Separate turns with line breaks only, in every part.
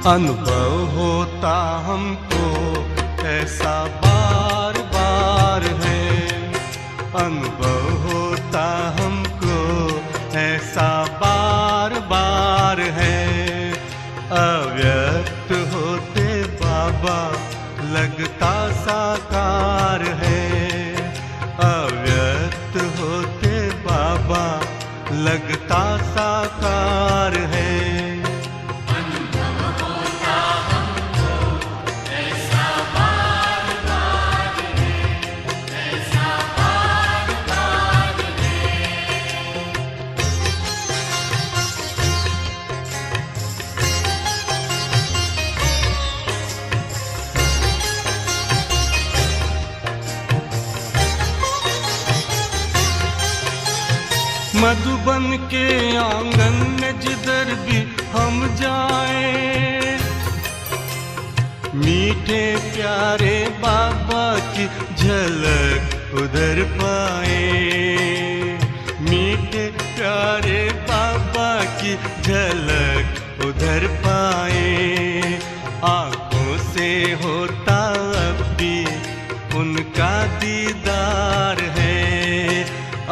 अनुभव होता हमको ऐसा बार बार है, अनुभव होता हमको ऐसा बार बार है। अव्यक्त होते बाबा लगता साकार है, अव्यक्त होते बाबा लगता साकार है। मधुबन के आंगन में जिधर भी हम जाए, मीठे प्यारे बाबा की झलक उधर पाए, मीठे प्यारे बाबा की झलक उधर पाए। आंखों से होता अब भी उनका दीदार है,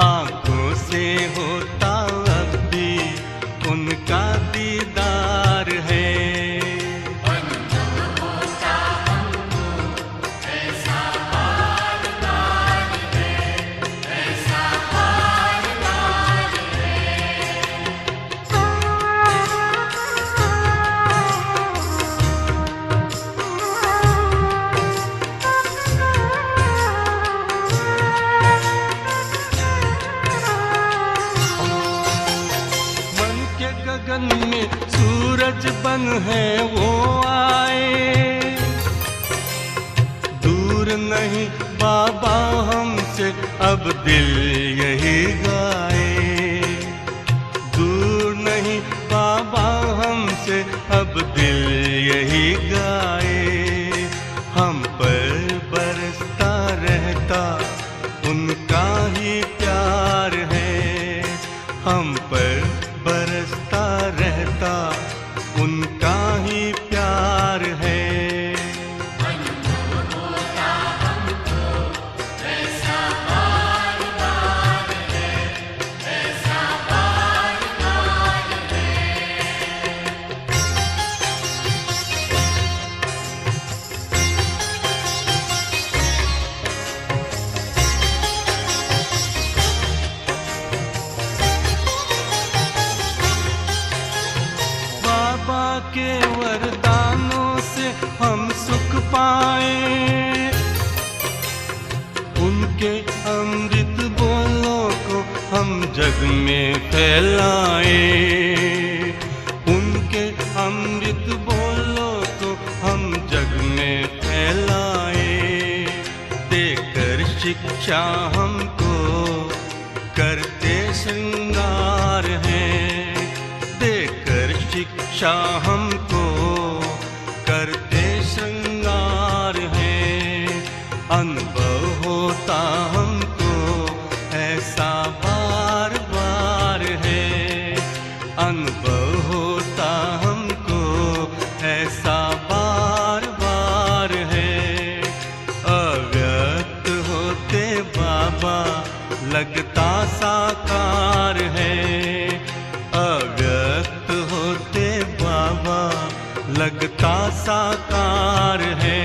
आंखों से होता अब भी उनका दीदार है।
अनुभव होता हमको ऐसा बार बार है, ऐसा बार बार
गगन में सूरज बन है वो आए, दूर नहीं बाबा हमसे अब दिल यही गाए, दूर नहीं बाबा हमसे अब दिल यही गाए। हम पर बरसता रहता उनका ही प्यार है, हम पर बरसता रहता उनका ही प्यार है।
अनुभव होता हमको ऐसा बार बार है, ऐसा बार बार
बाबा के वरदानों से हम सुख पाए, उनके अमृत बोलों को हम जग में फैलाए, उनके अमृत बोलों को हम जग में फैलाए। देकर शिक्षा हमको करते श्रृंगार हैं, देकर शिक्षा हमको करते श्रृंगार हैं। अनुभव होता हमको ऐसा बार बार है, अनुभव होता हमको ऐसा बार बार है। अव्यक्त होते बाबा लगता साकार है, अव्यक्त होते बाबा लगता साकार है।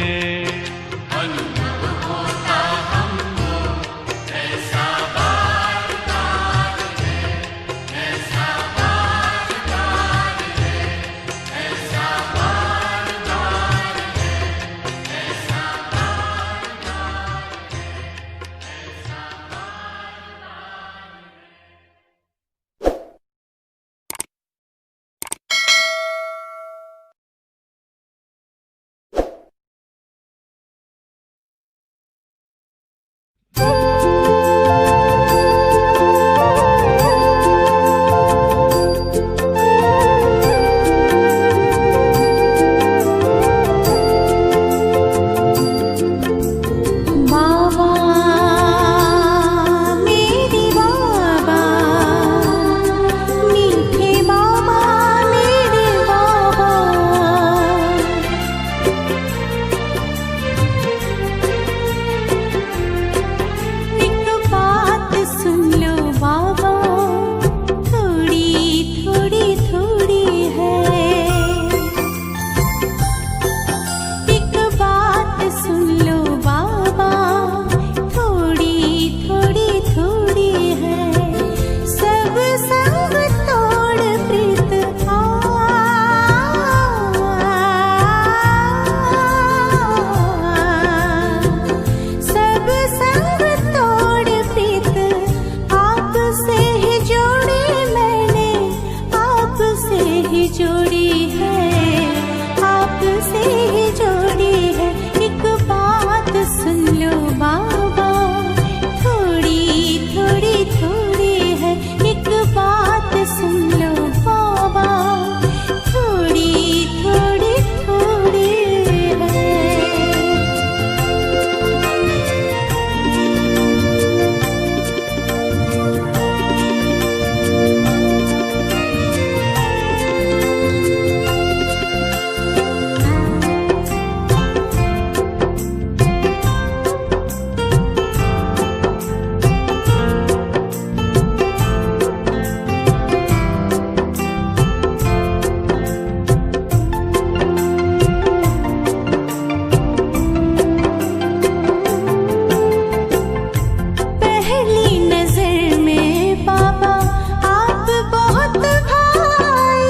जोड़ी है, आपसे ही जोड़ी है। एक बात सुन लो बाबा, थोड़ी थोड़ी थोड़ी है। एक बात सुन लो बाबा, थोड़ी थोड़ी थोड़ी है। पहली नजर में बाबा आप बहुत भाए,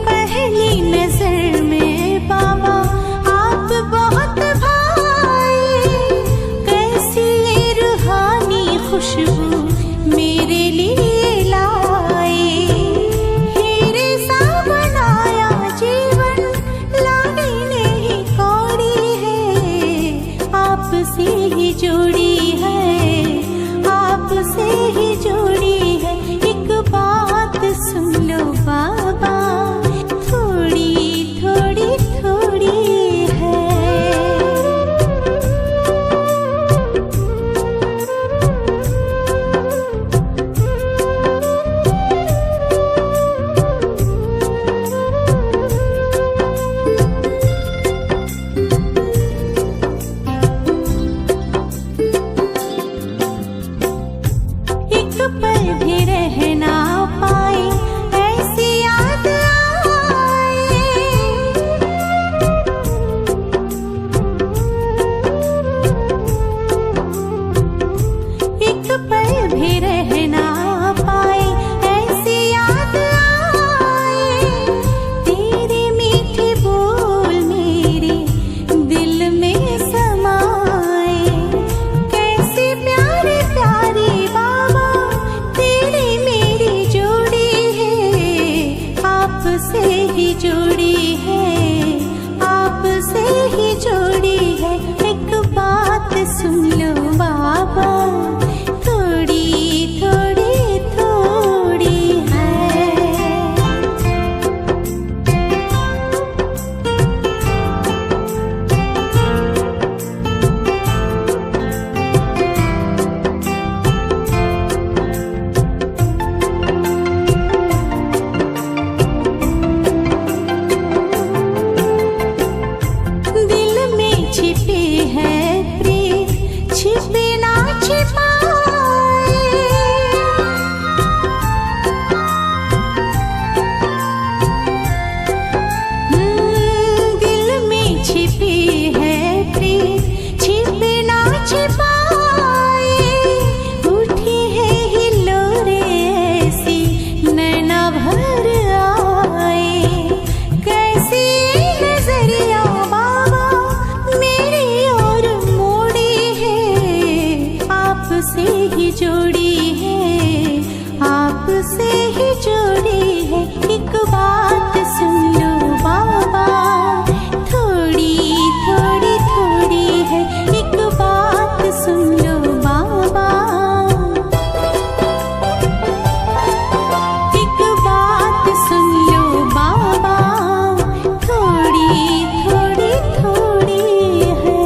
पहली नजर में बाबा आप बहुत भाए। कैसी ये रूहानी खुशबू मेरे लिए लाए, हीरे सा बनाया जीवन लाने नहीं कौड़ी है। आपसे ही जोड़ी है, आपसे ही जोड़ी है। एक बात सुन लो बाबा, थोड़ी थोड़ी थोड़ी है। एक पल भी रह ना पाए, ऐसी याद आए। एक पल भी रह ना पाए, ऐसी याद आए। तेरे मीठे बोल मेरे दिल में समाए। कैसे प्यारे प्यारे बाबा तेरी मेरी जोड़ी है। आपसे ही जोड़ी है, आपसे ही जोड़ी है। एक बात सुन लो बाबा, थोड़ी थोड़ी थोड़ी है। दिल में छिपे है प्रेम, छिपे ना छिपाए। दिल में छिपे है प्रेम, छिपे ना छिपाए। उठी है हिलोरे ऐसी नैना भर आए। कैसी नजरिया बाबा मेरी ओर मोड़ी है। आपसे ही जोड़ी है, आपसे ही जोड़ी है। एक बात सुन लो बाबा, थोड़ी थोड़ी थोड़ी है। एक बात सुन लो बाबा, एक बात सुन लो बाबा, थोड़ी थोड़ी थोड़ी है।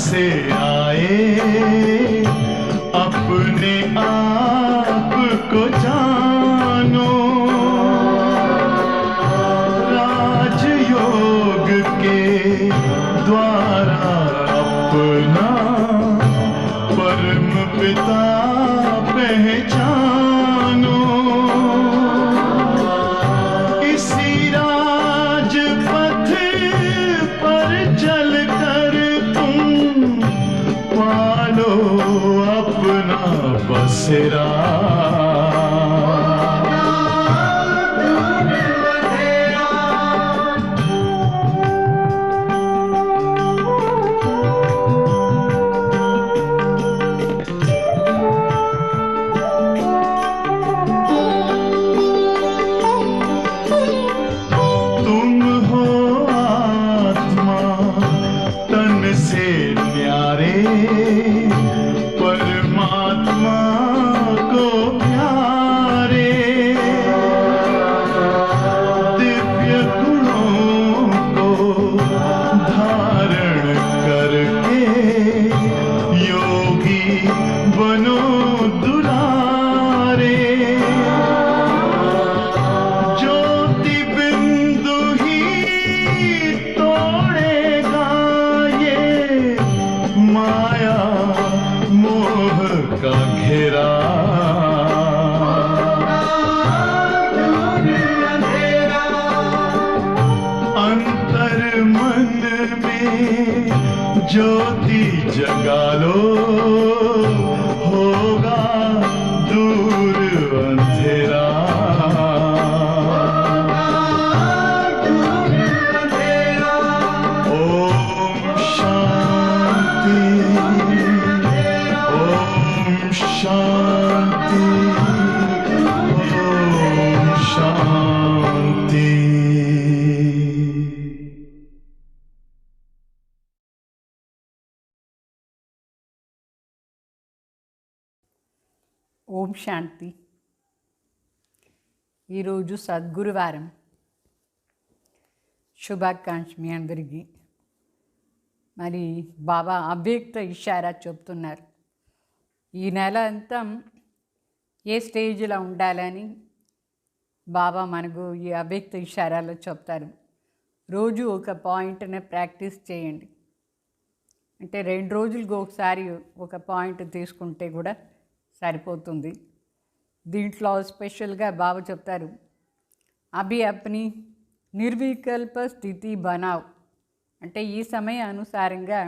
से आए अपने आप को जानो, राजयोग के द्वारा अपना परम पिता पहचानो। इसी राजपथ पर चलकर तुम पालो अपना बसेरा। तुम हो आत्मा तन से न्यारे, परमात्मा को प्यारे। दिव्य गुणों को धारण करके योगी बनो दुलारे। ज्योति बिंदु ही तोड़ेगा ये माया मोह का घेरा। अंतर मन में ज्योति जगा लो, होगा दूर अंधेरा। ओम शांति, ओम शांति, ओम शांति।
ఓం శాంతి. ఈరోజు సద్గురువారం. శుభాకాంక్ష మీ అందరికీ. మరి బాబా అవ్యక్త ఇషారా చెప్తున్నారు. ఈ నెల అంతా ఏ స్టేజ్లో ఉండాలని బాబా మనకు ఈ అవ్యక్త ఇషారాలో చెప్తారు. రోజు ఒక పాయింట్ని ప్రాక్టీస్ చేయండి. అంటే 2 రోజులకు ఒకసారి ఒక పాయింట్ తీసుకుంటే కూడా సరిపోతుంది. దీంట్లో స్పెషల్గా బాబా చెప్తారు, అభి అప్ని నిర్వికల్ప స్థితి బనావ్. అంటే ఈ సమయ అనుసారంగా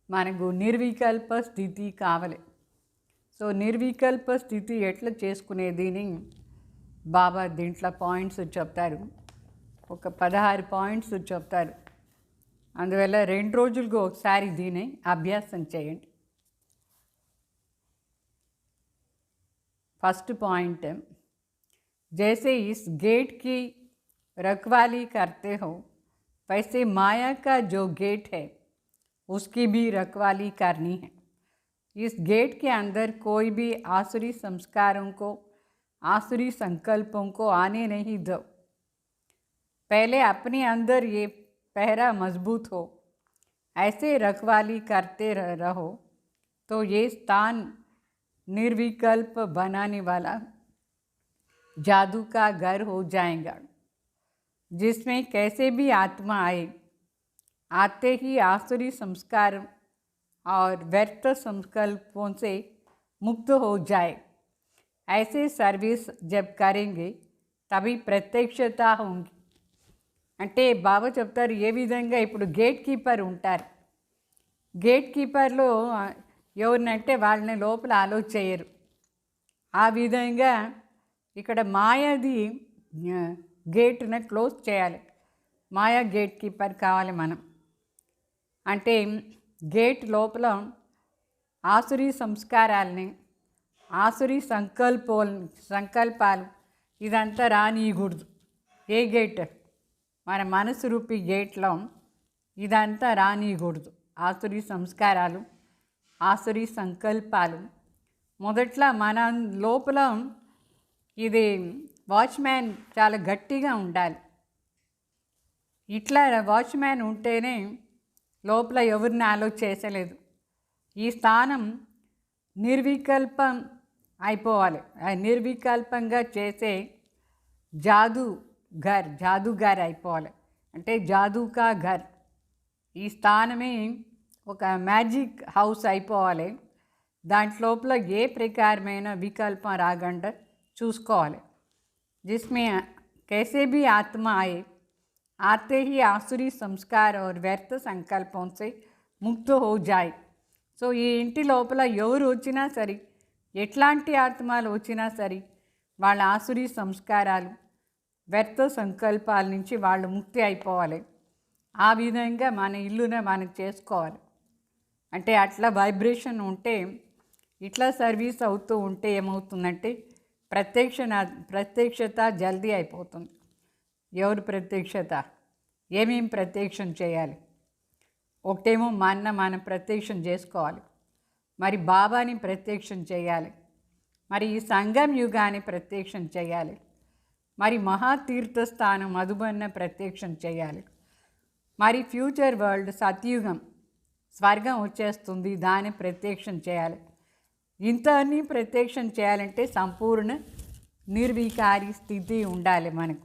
మనకు నిర్వికల్ప స్థితి కావాలి. సో నిర్వికల్ప స్థితి ఎట్లా చేసుకునేదిని బాబా దీంట్లో పాయింట్స్ చెప్తారు. ఒక 16 పాయింట్స్ చెప్తారు. అందువల్ల 2 రోజులకు ఒకసారి దీన్ని అభ్యాసం చేయండి. फर्स्ट पॉइंट, जैसे इस गेट की रखवाली करते हो वैसे माया का जो गेट है उसकी भी रखवाली करनी है। इस गेट के अंदर कोई भी आसुरी संस्कारों को, आसुरी संकल्पों को आने नहीं दो। पहले अपने अंदर ये पहरा मजबूत हो, ऐसे रखवाली करते रहो तो ये स्थान निर्विकल्प बनाने वाला जादू का घर हो जाएगा, जिसमें कैसे भी आत्मा आए, आते ही आसुरी संस्कार और व्यर्थ संकल्पों से मुक्त हो जाए। ऐसे सर्विस जब करेंगे तभी प्रत्यक्षता होंगी. అంటే బాబా చెప్తారు ఏ విధంగా ఇప్పుడు గేట్ కీపర్ ఉంటారు. గేట్ కీపర్లో ఎవరినంటే వాళ్ళని లోపల అలో చేయరు. ఆ విధంగా ఇక్కడ మాయాది గేట్ను క్లోజ్ చేయాలి. మాయా గేట్ కీపర్ కావాలి మనం. అంటే గేట్ లోపల ఆసురీ సంస్కారాలని, ఆసురీ సంకల్పాలు ఇదంతా రానియకూడదు. ఏ గేట్? మన మనసు రూపీ గేట్లో ఇదంతా రానియకూడదు. ఆసురీ సంస్కారాలు, ఆసురీ సంకల్పాలు. మొదట్లో మన లోపల ఇది వాచ్మ్యాన్ చాలా గట్టిగా ఉండాలి. ఇట్లా వాచ్మ్యాన్ ఉంటేనే లోపల ఎవరిని ఆలోచించలేదు. ఈ స్థానం నిర్వికల్పం అయిపోవాలి. నిర్వికల్పంగా చేసే జాదుగార్ అయిపోవాలి. అంటే జాదూ కా ఘర్. ఈ స్థానమే ఒక మ్యాజిక్ హౌస్ అయిపోవాలి. దాంట్లోపల ఏ ప్రకారమైన వికల్పం రాకుండా చూసుకోవాలి. जिसमें कैसे भी आत्मा आते ही आसुरी संस्कार और व्यर्थ संकल्पों से मुक्त हो जाए. సో ఈ ఇంటి లోపల ఎవరు వచ్చినా సరే, ఎట్లాంటి ఆత్మలు వచ్చినా సరే, వాళ్ళ ఆసురీ సంస్కారాలు వ్యర్థ సంకల్పాల నుంచి వాళ్ళు ముక్తి అయిపోవాలి. ఆ విధంగా మన ఇల్లునే మనకు చేసుకోవాలి. అంటే అట్లా వైబ్రేషన్ ఉంటే, ఇట్లా సర్వీస్ అవుతూ ఉంటే ఏమవుతుందంటే ప్రత్యక్షత జల్దీ అయిపోతుంది. ఎవరు ప్రత్యక్షత, ఏమేం ప్రత్యక్షం చేయాలి? ఒకటేమో మనం ప్రత్యక్షం చేసుకోవాలి, మరి బాబాని ప్రత్యక్షం చేయాలి, మరి ఈ సంగం యుగాన్ని ప్రత్యక్షం చేయాలి, మరి మహాతీర్థస్థానం మధుబన్న ప్రత్యక్షం చేయాలి, మరి ఫ్యూచర్ వరల్డ్ సత్యుగం స్వర్గం వచ్చేస్తుంది, దాన్ని ప్రత్యక్షం చేయాలి. ఇంత అన్నీ ప్రత్యక్షం చేయాలంటే సంపూర్ణ నిర్వికారి స్థితి ఉండాలి మనకు.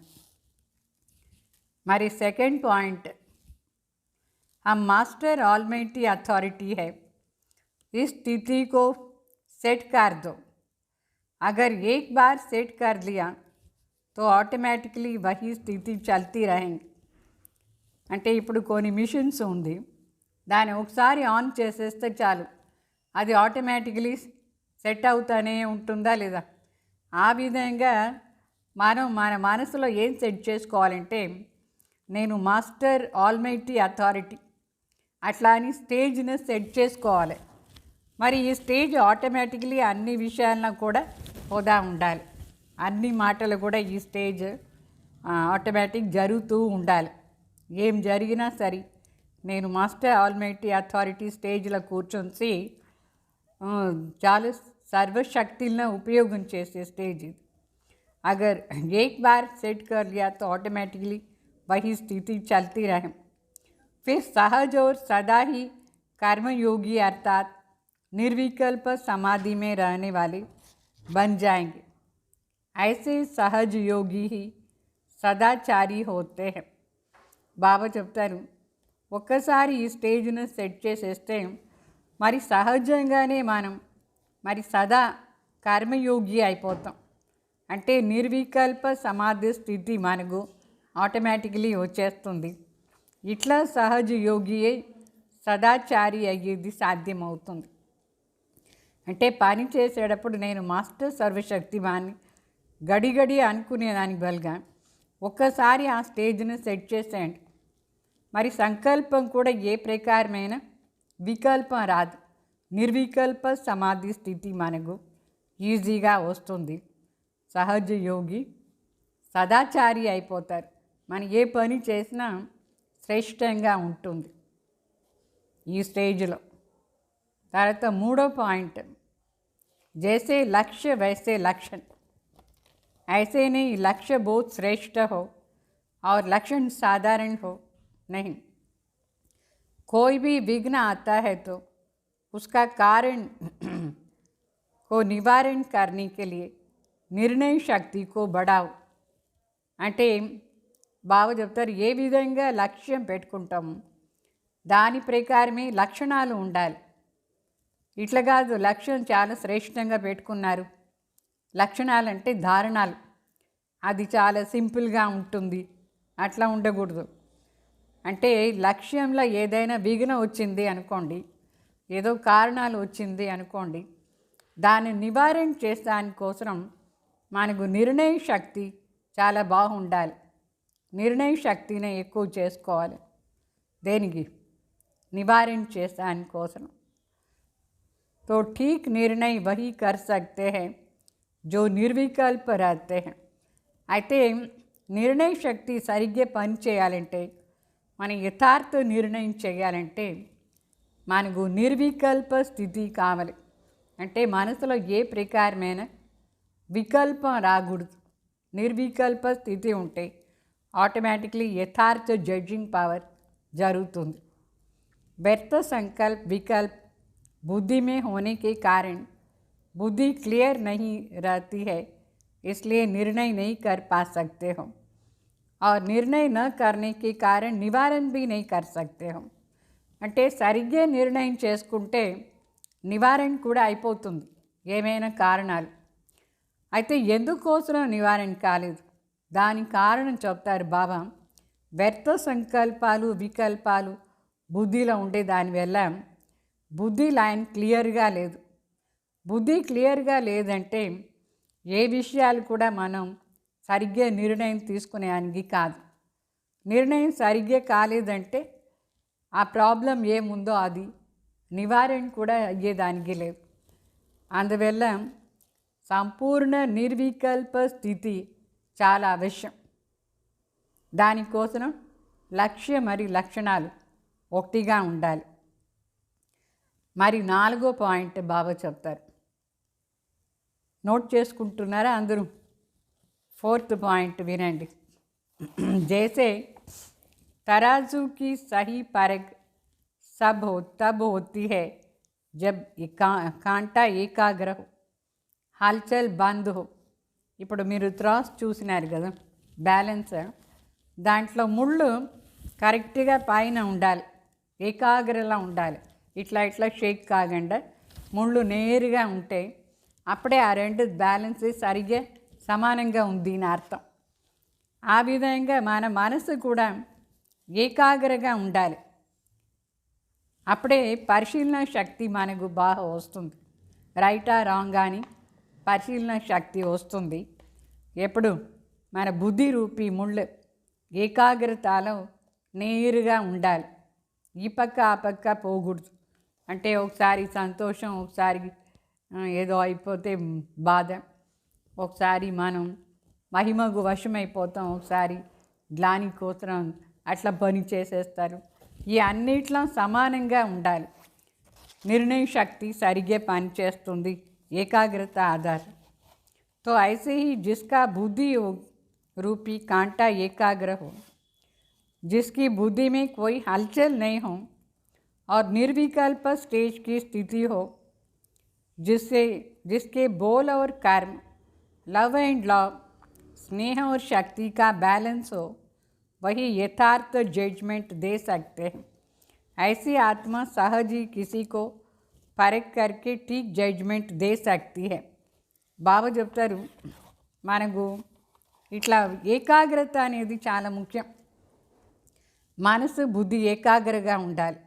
మరి సెకండ్ पॉइंट, हम मास्टर ऑलमाइटी अथॉरिटी है, इस स्थिति को सेट कर दो. अगर एक बार सेट कर लिया तो ऑटोमेटिकली वही स्थिति चलती रहेंगी. అంటే ఇప్పుడు కొన్ని మిషన్స్ ఉంది, దాన్ని ఒకసారి ఆన్ చేసేస్తే చాలు, అది ఆటోమేటికలీ సెట్ అవుతానే ఉంటుందా లేదా? ఆ విధంగా మనం మన మనసులో ఏం సెట్ చేసుకోవాలంటే, నేను మాస్టర్ ఆల్మైటీ అథారిటీ అట్లా అని స్టేజ్ని సెట్ చేసుకోవాలి. మరి ఈ స్టేజ్ ఆటోమేటికలీ అన్ని విషయాలను కూడా పోదా ఉండాలి. అన్ని మాటలు కూడా ఈ స్టేజ్ ఆటోమేటిక్ జరుగుతూ ఉండాలి. ఏం జరిగినా సరే నేను మాస్టర్ ఆల్మైటీ అథారిటీ స్టేజ్లో కూర్చొని చాలా సర్వశక్తులను ఉపయోగం చేసే स्टेज ఇది. अगर एक बार सेट कर लिया तो ऑटोमेटिकली वही स्थिति चलती रहे. फिर सहज और सदा ही कर्मयोगी अर्थात निर्विकल्प समाधि में रहने वाले बन जाएंगे. ऐसे सहज योगी ही सदाचारी होते हैं. బాబా చెప్తారు, ఒక్కసారి ఈ స్టేజ్ను సెట్ చేసేస్తే మరి సహజంగానే మనం మరి సదా కర్మయోగి అయిపోతాం. అంటే నిర్వికల్ప సమాధి స్థితి మనకు ఆటోమేటికలీ వచ్చేస్తుంది. ఇట్లా సహజ యోగియే సదాచారి అయ్యేది సాధ్యమవుతుంది. అంటే పని చేసేటప్పుడు నేను మాస్టర్ సర్వశక్తిమాన్ని గడిగడి అనుకునేదానికి బదులుగా ఒక్కసారి ఆ స్టేజ్ని సెట్ చేసేయండి. మరి సంకల్పం కూడా ఏ ప్రకారమైన వికల్పం రాదు. నిర్వికల్ప సమాధి స్థితి మనకు ఈజీగా వస్తుంది. సహజ యోగి సదాచారి అయిపోతారు. మనం ఏ పని చేసినా శ్రేష్టంగా ఉంటుంది ఈ స్టేజ్లో. తర్వాత మూడో పాయింట్, जैसे लक्ष्य वैसे लक्षण. ऐसे नहीं लक्ष्य बहुत श्रेष्ठ हो और लक्षण साधारण हो नहीं. कोई भी विघ्न आता है तो उसका कारण को निवारण करने के लिए निर्णय शक्ति को बढ़ाओ. అంటే బాబా చెప్తారు, ఏ విధంగా లక్ష్యం పెట్టుకుంటాము దాని ప్రకారమే లక్షణాలు ఉండాలి. ఇట్లా కాదు, లక్ష్యం చాలా శ్రేష్టంగా పెట్టుకున్నారు, లక్షణాలు అంటే ధారణాలు, అది చాలా సింపుల్గా ఉంటుంది, అట్లా ఉండకూడదు. అంటే లక్ష్యంలో ఏదైనా విఘ్నం వచ్చింది అనుకోండి, ఏదో కారణాలు వచ్చింది అనుకోండి, దాన్ని నివారణ చేసేదానికోసం మనకు నిర్ణయ శక్తి చాలా బాగుండాలి. నిర్ణయ శక్తిని ఎక్కువ చేసుకోవాలి. దేనికి? నివారణ చేసేదానికోసం. तो ठीक निर्णय वही कर सकते हैं जो निर्विकल्प रहते हैं. అయితే నిర్ణయ శక్తి సరిగ్గా పని చేయాలంటే, మనం యథార్థ నిర్ణయం చేయాలంటే మనకు నిర్వికల్ప స్థితి కావాలి. అంటే మనసులో ఏ ప్రకారమైన వికల్పం రాకూడదు. నిర్వికల్ప స్థితి ఉంటే ఆటోమేటిక్లీ యథార్థ జడ్జింగ్ పవర్ జరుగుతుంది. व्यर्थ संकल्प विकल्प बुद्धि में होने के कारण बुद्धि क्लियर नहीं रहती है, इसलिए निर्णय नहीं कर पा सकते हो और निर्णय न करने के कारण निवारण भी नहीं कर सकते हो। అంటే సరిగ్గా నిర్ణయం చేసుకుంటే నివారణ కూడా అయిపోతుంది ఏమైనా కారణాలు. అయితే ఎందుకోసం నివారణ కాలేదు దానికి కారణం చెప్తారు బాబా. వ్యర్థ సంకల్పాలు వికల్పాలు బుద్ధిలో ఉండే దానివల్ల బుద్ధి లైన్ క్లియర్గా లేదు. బుద్ధి క్లియర్గా లేదంటే ఏ విషయాలు కూడా మనం సరిగ్గా నిర్ణయం తీసుకునేదానికి కాదు. నిర్ణయం సరిగ్గా కాలేదంటే ఆ ప్రాబ్లం ఏముందో అది నివారణ కూడా అయ్యేదానికి లేదు. అందువల్ల సంపూర్ణ నిర్వికల్ప స్థితి చాలా అవశ్యం. దానికోసం లక్ష్యం మరియు లక్షణాలు ఒకటిగా ఉండాలి. మరి 4వ పాయింట్ బాబా చెప్తారు, నోట్ చేసుకుంటున్నారా అందరూ? 4th పాయింట్ వినండి. जैसे तराजू की सही परख तब होती है जब कांटा एकाग्र हो, हलचल बंद हो. ఇప్పుడు మీరు త్రాస్ చూసినారు కదా, బ్యాలెన్స్, దాంట్లో ముళ్ళు కరెక్ట్గా పైన ఉండాలి, ఏకాగ్రలా ఉండాలి. ఇట్లా ఇట్లా షేక్ కాకుండా ముళ్ళు నేరుగా ఉంటే అప్పుడే ఆ రెండు బ్యాలెన్స్ సరిగ్గా సమానంగా ఉంది అని అర్థం. ఆ విధంగా మన మనసు కూడా ఏకాగ్రగా ఉండాలి. అప్పుడే పరిశీలన శక్తి మనకు బాగా వస్తుంది. రైటా రాంగ్ అని పరిశీలన శక్తి వస్తుంది. ఎప్పుడు మన బుద్ధి రూపీ ముళ్ళు ఏకాగ్రతలో నేరుగా ఉండాలి. ఈ పక్క ఆ పక్క పోకూడదు. అంటే ఒకసారి సంతోషం, ఒకసారి ఏదో అయిపోతే బాధ, ఒకసారి మనం మహిమకు వశమైపోతాం, ఒకసారి గ్లాని కోసం అట్లా పని చేసేస్తారు. ఈ అన్నిట్లో సమానంగా ఉండాలి. నిర్ణయ శక్తి సరిగ్గా పనిచేస్తుంది ఏకాగ్రత ఆధారం. तो ऐसे ही जिसका बुद्धि रूपी कांटा एकाग्र हो, जिसकी बुद्धि में कोई हलचल नहीं हो और निर्विकल्प स्टेज की स्थिति हो, जिसके बोल और कर्म, लव एंड लव, स्नेह और शक्ति का बैलेंस हो, वही यथार्थ जजमेंट दे सकते हैं. ऐसी आत्मा सहज ही किसी को परख करके ठीक जजमेंट दे सकती है. బాబా చెప్తారు, మనకు ఇట్లా ఏకాగ్రత అనేది చాలా ముఖ్యం. మనసు బుద్ధి ఏకాగ్రగా ఉండాలి.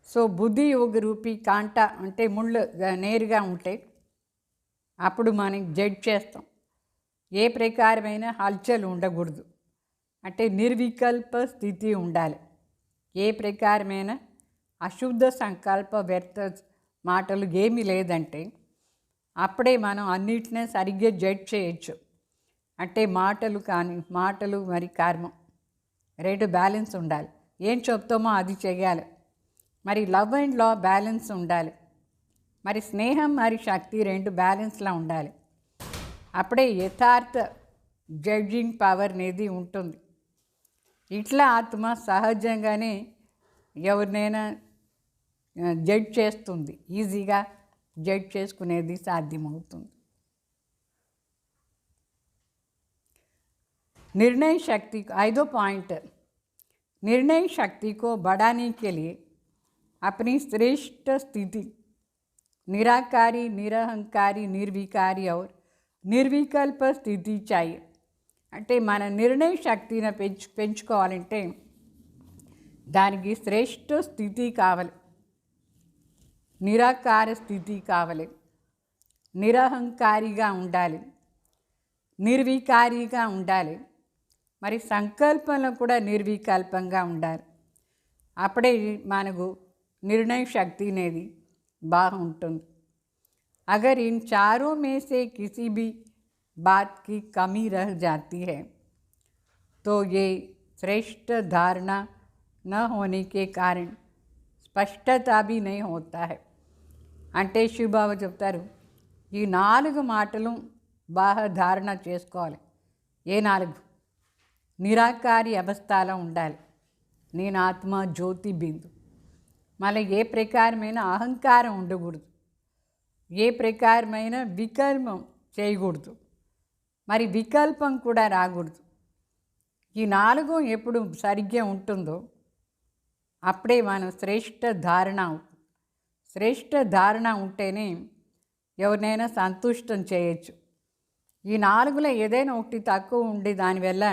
సో బుద్ధి యోగ రూపీ కాంట అంటే ముళ్ళు నేరుగా ఉంటే అప్పుడు మనం జడ్జ్ చేస్తాం. ఏ ప్రకారమైన హల్చల్ ఉండకూడదు. అంటే నిర్వికల్ప స్థితి ఉండాలి. ఏ ప్రకారమైన అశుద్ధ సంకల్ప వ్యర్థ మాటలు ఏమీ లేదంటే అప్పుడే మనం అన్నిటినీ సరిగ్గా జడ్జ్ చేయొచ్చు. అంటే మాటలు మరి కర్మ రెండు బ్యాలెన్స్ ఉండాలి. ఏం చెప్తామో అది చేయాలి. మరి లవ్ అండ్ లా బ్యాలెన్స్ ఉండాలి. మరి స్నేహం మరి శక్తి రెండు బ్యాలెన్స్లా ఉండాలి. అప్పుడే యథార్థ జడ్జింగ్ పవర్ అనేది ఉంటుంది. ఇట్లా ఆత్మ సహజంగానే ఎవరినైనా జడ్జ్ చేస్తుంది. ఈజీగా జడ్జ్ చేసుకునేది సాధ్యమవుతుంది. निर्णय शक्ति 5वां पॉइंट, निर्णय शक्ति को बढ़ाने के लिए अपनी श्रेष्ठ स्थिति निराकारी, निरहंकारी, निर्विकारी और निर्विकल्प స్థితి चाहिए. అంటే మన నిర్ణయ శక్తిని పెంచుకోవాలంటే దానికి శ్రేష్ఠ స్థితి కావాలి, నిరాకార స్థితి కావాలి, నిరహంకారిగా ఉండాలి, నిర్వికారిగా ఉండాలి, మరి సంకల్పంలో కూడా నిర్వికల్పంగా ఉండాలి. అప్పుడే మనకు నిర్ణయ శక్తి అనేది బాగుంటుంది. अगर इन चारों में से किसी भी बात की कमी रह जाती है तो ये श्रेष्ठ धारणा न होने के कारण स्पष्टता भी नहीं होता है. అంటే శివబాబా చెప్తారు, ఈ 4 మాటలు బాగా ధారణ చేసుకోవాలి. ఏ 4? నిరాకారి అవస్థలో ఉండాలి. నేను ఆత్మ జ్యోతి బిందు. మళ్ళీ ఏ ప్రకారమైన అహంకారం ఉండకూడదు, ఏ ప్రకారమైన వికల్పం చేయకూడదు, మరి వికల్పం కూడా రాకూడదు. ఈ 4 ఎప్పుడు సరిగ్గా ఉంటుందో అప్పుడే మనం శ్రేష్ఠ ధారణ అవుతుంది. శ్రేష్ఠ ధారణ ఉంటేనే ఎవరినైనా సంతుష్టం చేయొచ్చు. ఈ 4లో ఏదైనా ఒకటి తక్కువ ఉండి దానివల్ల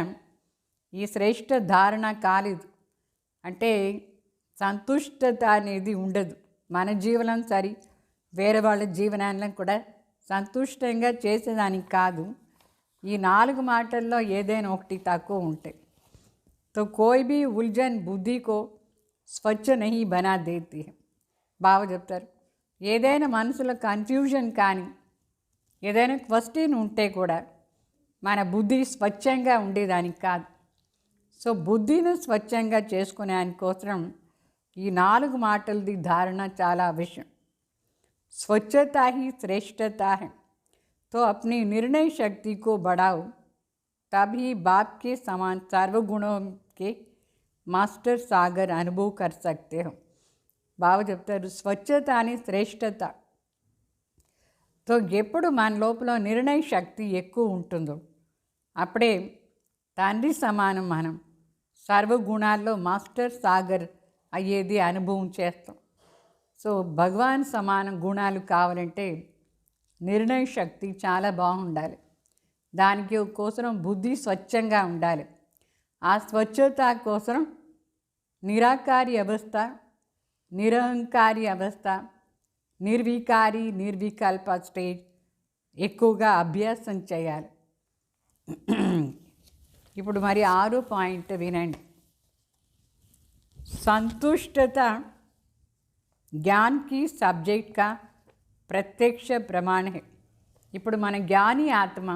ఈ శ్రేష్ఠ ధారణ కాలేదు అంటే సంతుష్టత అనేది ఉండదు. మన జీవనం సరి, వేరే వాళ్ళ జీవనాన్ని కూడా సంతుష్టంగా చేసేదానికి కాదు. ఈ 4 మాటల్లో ఏదైనా ఒకటి తక్కువ ఉంటాయి. तो कोई भी उलझन बुद्धि को స్వచ్ఛ నహీ బనా దేతి హై. బాబా చెప్తారు, ఏదైనా మనసులో కన్ఫ్యూజన్ కానీ ఏదైనా క్వశ్చన్ ఉంటే కూడా మన బుద్ధి స్వచ్ఛంగా ఉండేదానికి కాదు. సో బుద్ధిని స్వచ్ఛంగా చేసుకునే దానికోసం ఈ 4 మాటలది ధారణ చాలా అవశ్యం. స్వచ్ఛతా హీ श्रेष्ठता है, तो अपनी निर्णय शक्ति को बढ़ाओ, तभी बाप के समान सर्वगुणों के మాస్టర్ సాగర్ అనుభవ్ కర్ సక్తే హో. బాబా చెప్తారు, స్వచ్ఛత అని శ్రేష్టత. తో ఎప్పుడు మన లోపల నిర్ణయ శక్తి ఎక్కువ ఉంటుందో అప్పుడే తండ్రి సమానం మనం సర్వగుణాల్లో మాస్టర్ సాగర్ అయ్యేది అనుభవం చేస్తాం. సో భగవాన్ సమానం గుణాలు కావాలంటే నిర్ణయ శక్తి చాలా బాగుండాలి. దానికి కోసం బుద్ధి స్వచ్ఛంగా ఉండాలి. ఆ స్వచ్ఛత కోసం నిరాకారి అవస్థ, నిరహంకారి అవస్థ, నిర్వికారి నిర్వికల్ప స్టేజ్ ఎక్కువగా అభ్యాసం చేయాలి. ఇప్పుడు మరి 6 పాయింట్ వినండి. సంతుష్టత జ్ఞాన్ కి సబ్జెక్ట్ కా ప్రత్యక్ష ప్రమాణ హై. ఇప్పుడు మన జ్ఞాని ఆత్మ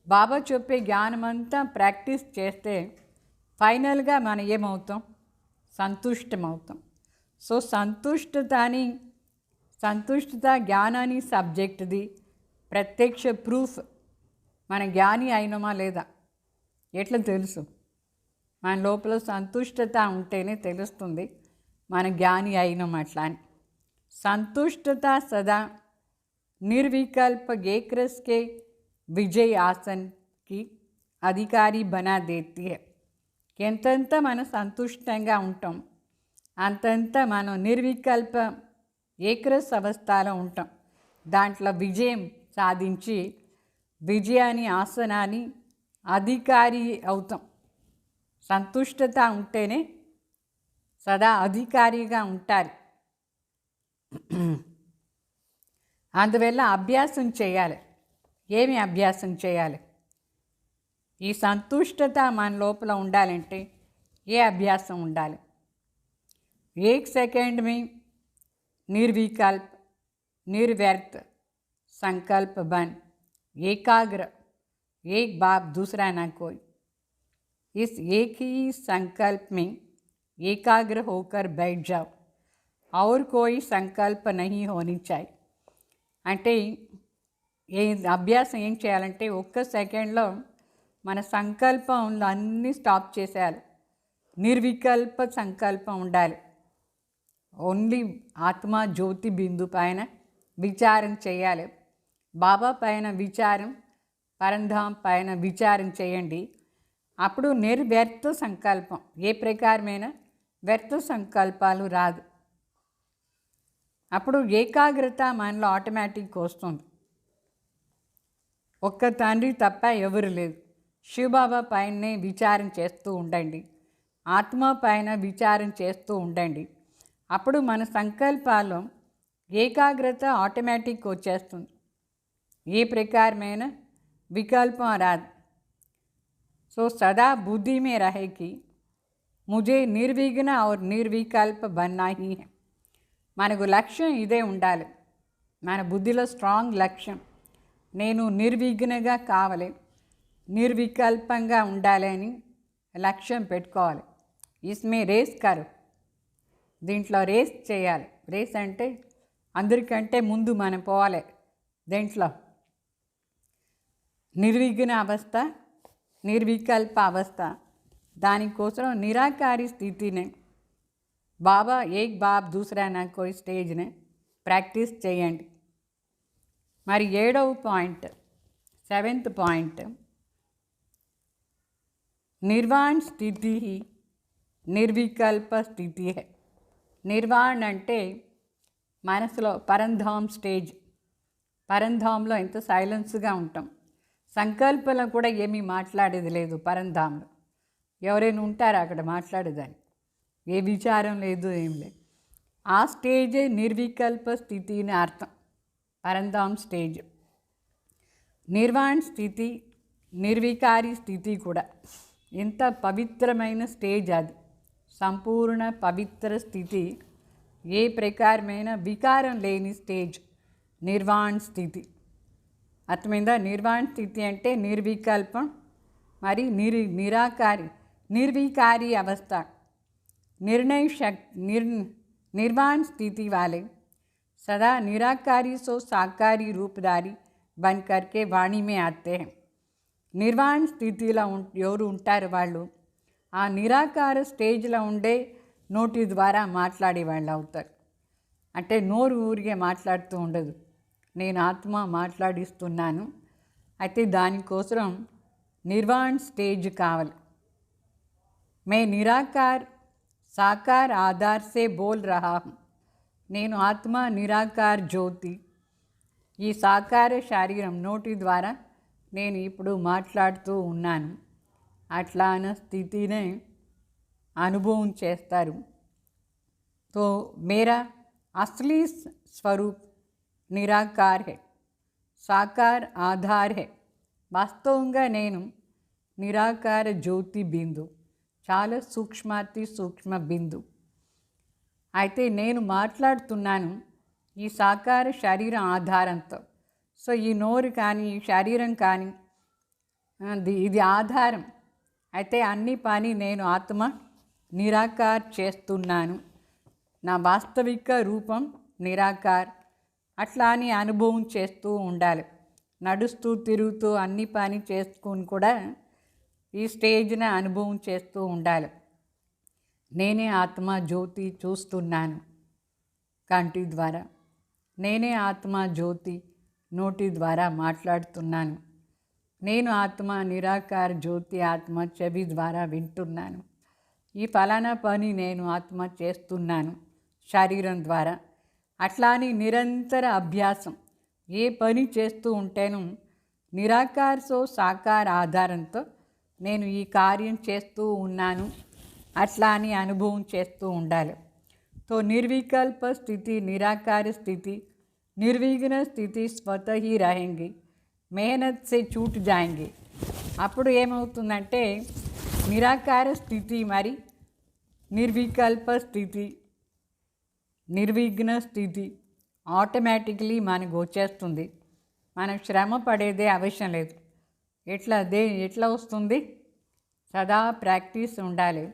బాబా చెప్పే జ్ఞానం అంతా ప్రాక్టీస్ చేస్తే ఫైనల్గా మనం ఏమవుతాం? సంతుష్టమవుతాం. సో సంతుష్టత జ్ఞానాన్ని సబ్జెక్ట్ది ప్రత్యక్ష ప్రూఫ్. మన జ్ఞాని అయినమా లేదా ఎట్లా తెలుసు? మన లోపల సంతుష్టత ఉంటేనే తెలుస్తుంది మన జ్ఞాని అయినం అట్లా అని. సంతుష్టత సదా నిర్వికల్ప ఏక్రస్కే విజయ్ ఆసన్కి అధికారి బనా దేతి హై. ఎంతంత మనం సంతుష్టంగా ఉంటాం అంతంత మనం నిర్వికల్ప ఏకరస్ అవస్థలో ఉంటాం. దాంట్లో విజయం సాధించి విజయాన్ని ఆసనాన్ని అధికారి అవుతాం. సంతుష్టత ఉంటేనే సదా అధికారిగా ఉంటారు. అందువల్ల అభ్యాసం చేయాలి. ఏమి అభ్యాసం చేయాలి? ఈ సంతుష్టత మన లోపల ఉండాలంటే ఏ అభ్యాసం ఉండాలి? 1 सेकंड में निर्विकल्प निर्व्यर्थ संकल्प बन एकाग्र, एक बाप दूसरा ना कोई. इस एक ही संकल्प में एकाग्र होकर बैठ जाओ और कोई संकल्प नहीं होनी चाहिए. అంటే ఏ అభ్యాసం ఏం చేయాలంటే 1 సెకండ్లో మన సంకల్పంలో అన్నీ స్టాప్ చేసేయాలి. నిర్వికల్ప సంకల్పం ఉండాలి. ఓన్లీ ఆత్మ జ్యోతి బిందు పైన విచారం చేయాలి. బాబా పైన విచారం, పరంధాం పైన విచారం చేయండి. అప్పుడు నిర్వ్యర్థ సంకల్పం, ఏ ప్రకారమైన వ్యర్థ సంకల్పాలు రాదు. అప్పుడు ఏకాగ్రత మనలో ఆటోమేటిక్ వస్తుంది. ఒక్క తండ్రి తప్ప ఎవరు లేదు. శివబాబా పైనే విచారం చేస్తూ ఉండండి, ఆత్మ పైన విచారం చేస్తూ ఉండండి. అప్పుడు మన సంకల్పాల్లో ఏకాగ్రత ఆటోమేటిక్ వచ్చేస్తుంది. ఏ ప్రకారమైన వికల్పం రాదు. సో సదా బుద్ధి మే రహే కి ముझे నిర్విఘ్న और నిర్వికల్ప बनना ही है. మనకు లక్ష్యం ఇదే ఉండాలి. మన బుద్ధిలో స్ట్రాంగ్ లక్ష్యం, నేను నిర్విఘ్నగా కావాలి, నిర్వికల్పంగా ఉండాలి అని లక్ష్యం పెట్టుకోవాలి. ఇస్మే రేస్ కరు, దీంట్లో రేస్ చేయాలి. రేస్ అంటే అందరికంటే ముందు మనం పోవాలి. దీంట్లో నిర్విఘ్న అవస్థ, నిర్వికల్ప అవస్థ దానికోసం నిరాకారి స్థితిని బాబా ఏక్ బాబ్ దూసరా నా కోయి స్టేజ్ని ప్రాక్టీస్ చేయండి. మరి 7వ పాయింట్, 7th పాయింట్, నిర్వాణ్ స్థితి నిర్వికల్ప స్థితి హై. నిర్వాణ్ అంటే మనసులో పరంధామ్ స్టేజ్. పరంధాంలో ఎంత సైలెన్స్గా ఉంటాం. సంకల్పంలో కూడా ఏమీ మాట్లాడేది లేదు. పరంధాంలో ఎవరైనా ఉంటారా అక్కడ మాట్లాడేదాన్ని? ఏ విచారం లేదు, ఏం లేదు. ఆ స్టేజే నిర్వికల్ప స్థితి అని అర్థం. పరంధామ్ స్టేజ్. నిర్వాణ్ స్థితి, నిర్వికారి స్థితి కూడా ఎంత పవిత్రమైన స్టేజ్ అది. సంపూర్ణ పవిత్ర స్థితి, ఏ ప్రకారమైన వికారం లేని స్టేజ్ నిర్వాణ్ స్థితి. అర్థమైందా? నిర్వాణ్ స్థితి అంటే నిర్వికల్పం, మరి నిరాకారి నిర్వికారి అవస్థ. निर्णय शक्ति निर्वाण स्थिति वाले सदा निराकारी सो साकारी रूपधारी बन करके वाणी में आते हैं. నిర్వాణ స్థితిలో ఎవరు ఉంటారు వాళ్ళు ఆ నిరాకార స్టేజ్లో ఉండే నోటి ద్వారా మాట్లాడే వాళ్ళు అవుతారు. అంటే నోరు ఊరికే మాట్లాడుతూ ఉండదు, నేను ఆత్మ మాట్లాడిస్తున్నాను. అయితే దానికోసం నిర్వాణ స్టేజ్ కావాలి. మే నిరాకార్ साकार आधार से बोल रहा हूँ. నేను ఆత్మ నిరాకార్ జ్యోతి. ఈ సాకార శరీరం నోటి ద్వారా నేను ఇప్పుడు మాట్లాడుతూ ఉన్నాను. అట్లా అన్న స్థితినే అనుభవం చేస్తారు. तो मेरा असली स्वरूप निराकार है, साकार आधार है. వాస్తవంగా నేను నిరాకార జ్యోతి బిందు, చాలా సూక్ష్మాతి సూక్ష్మ బిందు. అయితే నేను మాట్లాడుతున్నాను ఈ సాకార శరీరం ఆధారంతో. సో ఈ నోరు కానీ ఈ శరీరం కానీ ఇది ఆధారం. అయితే అన్ని పని నేను ఆత్మ నిరాకార్ చేస్తున్నాను. నా వాస్తవిక రూపం నిరాకార్. అట్లా అని అనుభవం చేస్తూ ఉండాలి. నడుస్తూ తిరుగుతూ అన్ని పని చేసుకుని కూడా ఈ స్టేజ్ని అనుభవం చేస్తూ ఉండాలి. నేనే ఆత్మ జ్యోతి చూస్తున్నాను కంటి ద్వారా, నేనే ఆత్మ జ్యోతి నోటి ద్వారా మాట్లాడుతున్నాను, నేను ఆత్మ నిరాకార జ్యోతి ఆత్మ చెవి ద్వారా వింటున్నాను. ఈ ఫలానా పని నేను ఆత్మ చేస్తున్నాను శరీరం ద్వారా. అట్లా అని నిరంతర అభ్యాసం. ఏ పని చేస్తూ ఉంటేను నిరాకార సో సాకార ఆధారంతో నేను ఈ కార్యం చేస్తూ ఉన్నాను అట్లా అని అనుభవం చేస్తూ ఉండాలి. తో నిర్వికల్ప స్థితి, నిరాకార స్థితి, నిర్విఘ్న స్థితి స్వతः ही रहेंगे, मेहनत से छूट जाएंगे. అప్పుడు ఏమవుతుందంటే నిరాకార స్థితి మరి నిర్వికల్ప స్థితి, నిర్విఘ్న స్థితి ఆటోమేటిక్లీ మనకు వచ్చేస్తుంది. మనం శ్రమ పడేదే అవసరం లేదు. ఎట్లా వస్తుంది? సదా ప్రాక్టీస్ ఉండాలి.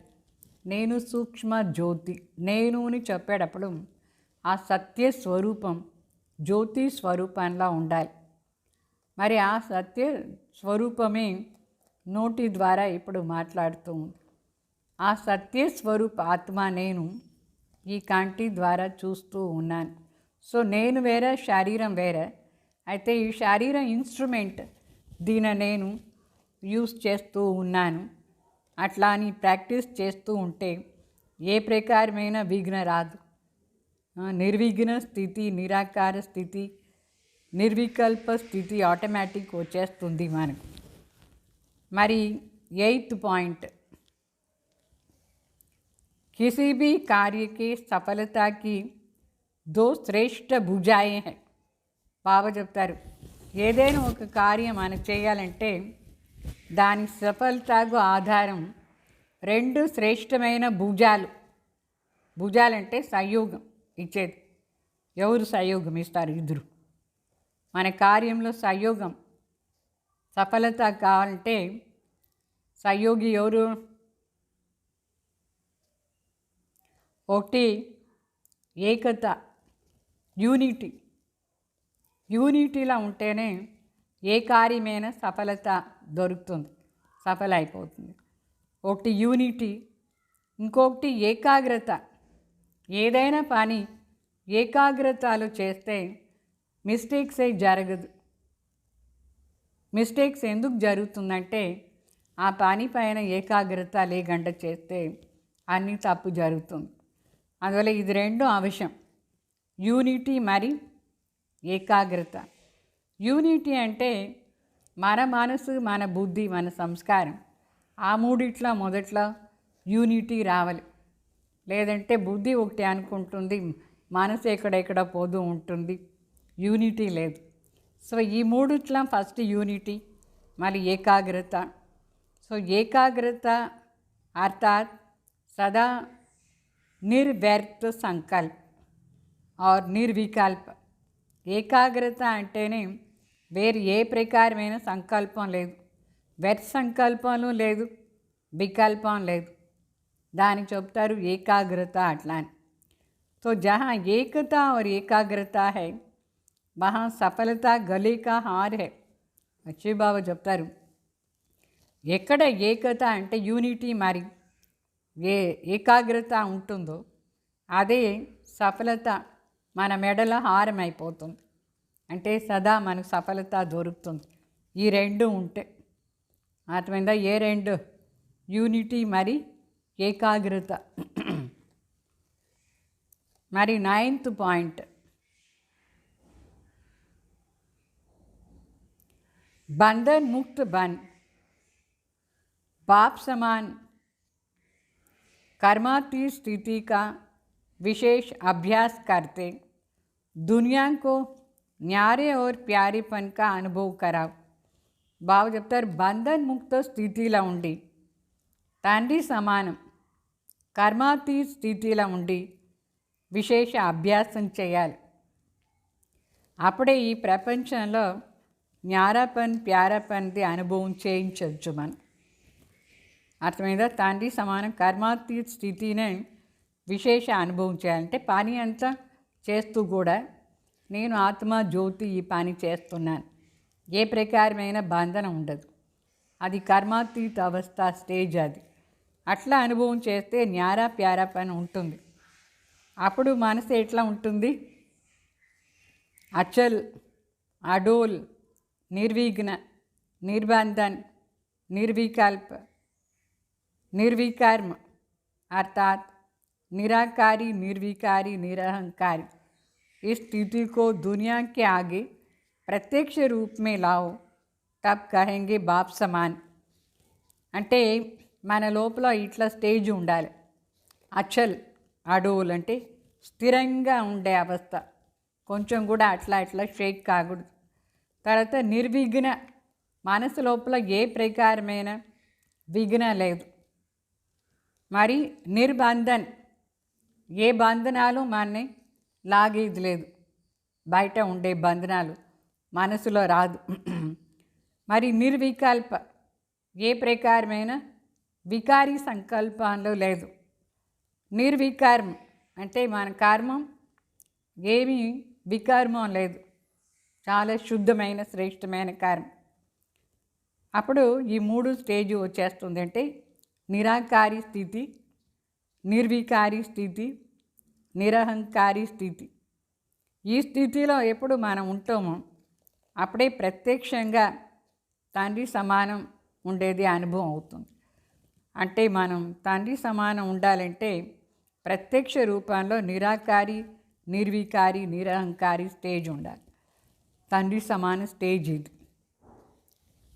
నేను సూక్ష్మ జ్యోతి, నేను అని చెప్పేటప్పుడు ఆ సత్య స్వరూపం జ్యోతి స్వరూపంలా ఉండాలి. మరి ఆ సత్య స్వరూపమే నోటి ద్వారా ఇప్పుడు మాట్లాడుతూ ఉంది. ఆ సత్య స్వరూప ఆత్మ నేను ఈ కంటి ద్వారా చూస్తూ ఉన్నాను. సో నేను వేరే, శరీరం వేరే. అయితే ఈ శరీరం ఇన్స్ట్రుమెంట్, దీని నేను యూస్ చేస్తూ ఉన్నాను. అట్లా అని ప్రాక్టీస్ చేస్తూ ఉంటే ఏ ప్రకారమైన విఘ్న రాదు. నిర్విఘ్న స్థితి, నిరాకార స్థితి, నిర్వికల్ప స్థితి ఆటోమేటిక్ వచ్చేస్తుంది మనకు. మరి 8th పాయింట్, किसी भी कार्य की सफलता की दो श्रेष्ठ भुजाएं हैं. బాబా చెప్తారు, ఏదైనా ఒక కార్యం మనం చేయాలంటే దాని సఫలతకు ఆధారం 2 శ్రేష్టమైన భుజాలు. భుజాలంటే సహయోగం ఇచ్చేది. ఎవరు సహయోగం ఇస్తారు? ఇద్దరు. మన కార్యంలో సహయోగం సఫలత కావాలంటే సహయోగి ఎవరు? ఒకటి ఏకత, యూనిటీ. యూనిటీలో ఉంటేనే ఏ కార్యమైనా సఫలత దొరుకుతుంది, సఫల అయిపోతుంది. ఒకటి యూనిటీ, ఇంకొకటి ఏకాగ్రత. ఏదైనా పని ఏకాగ్రతలో చేస్తే మిస్టేక్సే జరగదు. మిస్టేక్స్ ఎందుకు జరుగుతుందంటే ఆ పని పైన ఏకాగ్రత లేకుండా చేస్తే అన్నీ తప్పు జరుగుతుంది. అందువల్ల ఇది రెండు అవశ్యం, యూనిటీ మరి ఏకాగ్రత. యూనిటీ అంటే మన మనసు, మన బుద్ధి, మన సంస్కారం, ఆ మూడిట్లో మొదట్లో యూనిటీ రావాలి. లేదంటే బుద్ధి ఒకటి అనుకుంటుంది, మనసు ఎక్కడెక్కడ పోతూ ఉంటుంది, యూనిటీ లేదు. సో ఈ మూడిట్లో ఫస్ట్ యూనిటీ, మళ్ళీ ఏకాగ్రత. సో ఏకాగ్రత అర్థాత్ సదా నిర్వ్యర్థ సంకల్ప్ ఆర్ నిర్వికల్ప. ఏకాగ్రత అంటేనే వేరు ఏ ప్రకారమైన సంకల్పం లేదు, వ్యర్థ సంకల్పం లేదు, వికల్పం లేదు. దానికి చెప్తారు ఏకాగ్రత అట్లా అని. तो जहाँ एकता और एकाग्रता है वहाँ सफलता गले का हार है. अच्छे बाबा చెప్తారు ఎక్కడ ఏకత అంటే యూనిటీ మరి ఏకాగ్రత ఉంటుందో అదే సఫలత మన మెడలో హారం అయిపోతుంది. అంటే సదా మనకు సఫలత దొరుకుతుంది ఈ రెండు ఉంటే. అర్థమైందా? ఏ రెండు? యూనిటీ మరి ఏకాగ్రత. మరి 9th పాయింట్, बंधन मुक्त बन, बाप समान कर्मातीत स्थिति का विशेष अभ्यास करते दुनिया को न्यारे और प्यारेपन का अनुभव कराओ. బాబు చెప్తారు బంధన్ ముక్త స్థితిలో ఉండి తండ్రి సమానం కర్మాతీత స్థితిలో ఉండి విశేష అభ్యాసం చేయాలి. అప్పుడే ఈ ప్రపంచంలో న్యారపన్ ప్యారపన్ది అనుభవం చేయించవచ్చు మనం. అర్థమైందా? తండ్రి సమానం కర్మాతీత స్థితినే విశేష అనుభవం చేయాలంటే పని అంతా చేస్తూ కూడా నేను ఆత్మ జ్యోతి ఈ పని చేస్తున్నాను, ఏ ప్రకారమైన బంధనం ఉండదు. అది కర్మాతీత అవస్థ స్టేజ్. అది అట్లా అనుభవం చేస్తే న్యారా ప్యారా పని ఉంటుంది. అప్పుడు మనసు ఎట్లా ఉంటుంది? అచల్, అడోల్, నిర్విఘ్న, నిర్బంధన్, निर्विकल्प, निर्विकर्म अर्थात निराकारी, निर्विकारी, निरहंकारी इस स्थिति को दुनिया के आगे प्रत्यक्ष रूप में लाओ, तब कहेंगे बाप समान. అంటే మన లోపల ఇట్లా స్టేజ్ ఉండాలి. అచల్, అడోల్ అంటే స్థిరంగా ఉండే అవస్థ, కొంచెం కూడా అట్లా ఇట్లా షేక్ కాకూడదు. తర్వాత నిర్విఘ్న, మనసు లోపల ఏ ప్రకారమైన విఘ్న లేదు. మరి నిర్బంధన్, ఏ బంధనాలు మనని లాగేది లేదు, బయట ఉండే బంధనాలు మనసులో రాదు. మరి నిర్వికల్ప, ఏ ప్రకారమైన వికారీ సంకల్పంలో లేదు. నిర్వికర్మ అంటే మన కర్మం ఏమీ వికర్మం లేదు, చాలా శుద్ధమైన శ్రేష్టమైన కర్మ. అప్పుడు ఈ మూడు స్టేజ్ వచ్చేస్తుంది. అంటే నిరాకారి స్థితి, నిర్వికారి స్థితి, నిరహంకారి స్థితి. ఈ స్థితిలో ఎప్పుడు మనం ఉంటామో అప్పుడే ప్రత్యక్షంగా తండ్రి సమానం ఉండేది అనుభవం అవుతుంది. అంటే మనం తండ్రి సమానం ఉండాలంటే ప్రత్యక్ష రూపంలో నిరాకారి, నిర్వికారి, నిరహంకారి స్టేజ్ ఉండాలి. తండ్రి సమాన స్టేజ్ ఇది.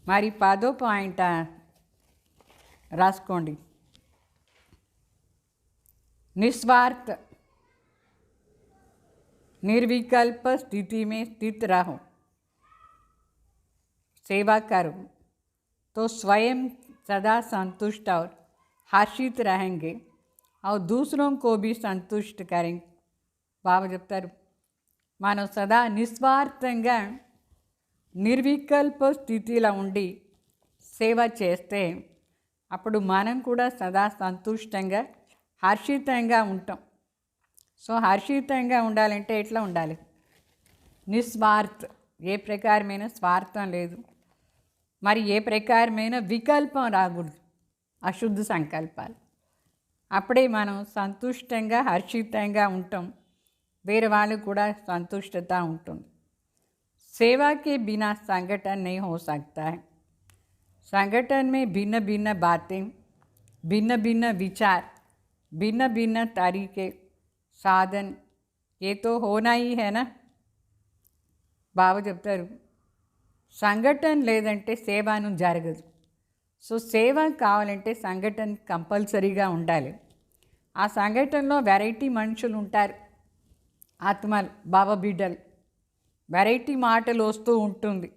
మరి 10వ పాయింట్ రాసుకోండి. निस्वार्थ निर्विकल्प स्थिति में स्थित रहो, सेवा करो तो स्वयं सदा संतुष्ट और हर्षित रहेंगे और दूसरों को भी संतुष्ट करेंगे. बाबा చెప్తారు మనం సదా నిస్వార్థంగా నిర్వికల్ప స్థితిలో ఉండి సేవ చేస్తే అప్పుడు మనం కూడా సదా సంతుష్టంగా హర్షితంగా ఉంటాం. సో హర్షితంగా ఉండాలంటే ఎట్లా ఉండాలి? నిస్వార్థ, ఏ ప్రకారమైన స్వార్థం లేదు, మరి ఏ ప్రకారమైన వికల్పం రాకూడదు. అశుద్ధ సంకల్పాలు. అప్పుడే మనం సంతుష్టంగా హర్షితంగా ఉంటాం, వేరే వాళ్ళకు కూడా సంతుష్టత ఉంటుంది. सेवा के बिना संगठन नहीं हो सकता है. संगठन में भिन्न भिन्न बातें, भिन्न भिन्न विचार, भिन्न भिन्न तरीके, साधन, ये तो होना ही है ना. బాబా చెప్తారు, సంఘటన లేదంటే సేవను జరగదు. సో సేవ కావాలంటే సంఘటన కంపల్సరీగా ఉండాలి. ఆ సంఘటనలో వెరైటీ మనుషులు ఉంటారు, ఆత్మలు, బాబా బిడ్డలు. వెరైటీ మాటలు వస్తూ ఉంటుంది,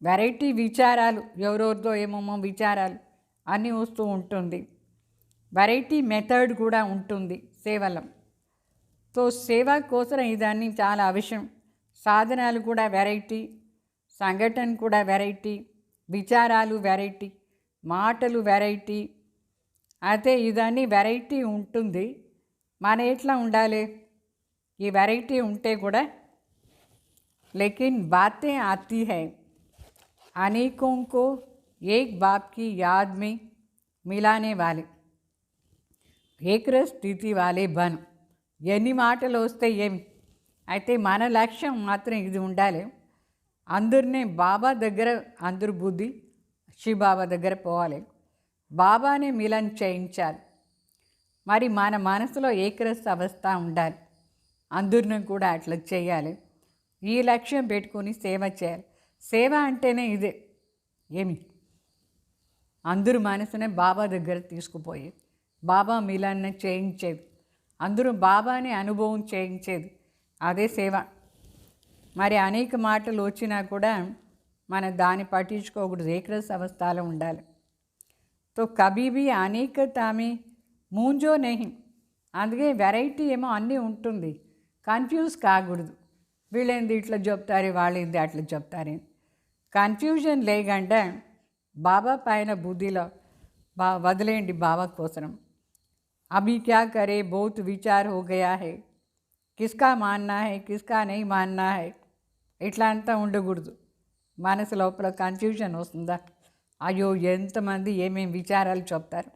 వెరైటీ విచారాలు, ఎవరెవరితో ఏమేమో విచారాలు అన్నీ వస్తూ ఉంటుంది. వెరైటీ మెథడ్ కూడా ఉంటుంది సేవలో. సో సేవ కోసం ఇదన్నీ చాలా అవసరం. సాధనాలు కూడా వెరైటీ, సంఘటన కూడా వెరైటీ, విచారాలు వెరైటీ, మాటలు వెరైటీ. అయితే ఇదన్నీ వెరైటీ ఉంటుంది. మన ఎట్లా ఉండాలి? ఈ వెరైటీ ఉంటే కూడా, लेकिन बातें आती है अनेकों को एक बाप की याद में मिलाने वाले, एक रस స్థితి वाले बन. ఎన్ని మాటలు వస్తే ఏమి, అయితే మన లక్ష్యం మాత్రం ఇది ఉండాలి. అందరినీ బాబా దగ్గర, అందరు బుద్ధి శివబాబా దగ్గర పోవాలి, బాబానే మిలన్ చేయించాలి. మరి మన మనసులో ఏకరస అవస్థ ఉండాలి, అందరిని కూడా అట్లా చేయాలి. ఈ లక్ష్యం పెట్టుకొని సేవ చేయాలి. సేవ అంటేనే ఇదే, ఏమి అందరూ మనసునే బాబా దగ్గర తీసుకుపోయేది, బాబా మిలన్ని చేయించేది, అందరూ బాబాని అనుభవం చేయించేది, అదే సేవ. మరి అనేక మాటలు వచ్చినా కూడా మనం దాన్ని పట్టించుకోకూడదు, ఏకరస అవస్థలో ఉండాలి. తో కభీ భీ అనేకతా మే మూంజో నహి. అందుకే వెరైటీ ఏమో అన్నీ ఉంటుంది, కన్ఫ్యూజ్ కాకూడదు. వీళ్ళేంది ఇట్లా చెప్తారు, వాళ్ళేంది అట్లా చెప్తారు. కన్ఫ్యూజన్ లేకుండా బాబా పైన బుద్ధిలో వదిలేండి బాబా కోసం. అభి క్యా కరే, బహుత్ విచార్ హో గయా హై, కిస్కా మాన్నా హై, కిస్కా నహీ మాన్నా హై, ఇట్లా అంతా ఉండకూడదు. మనసు లోపల కన్ఫ్యూజన్ వస్తుందా? అయ్యో ఎంతమంది ఏమేమి విచారాలు చెప్తారు,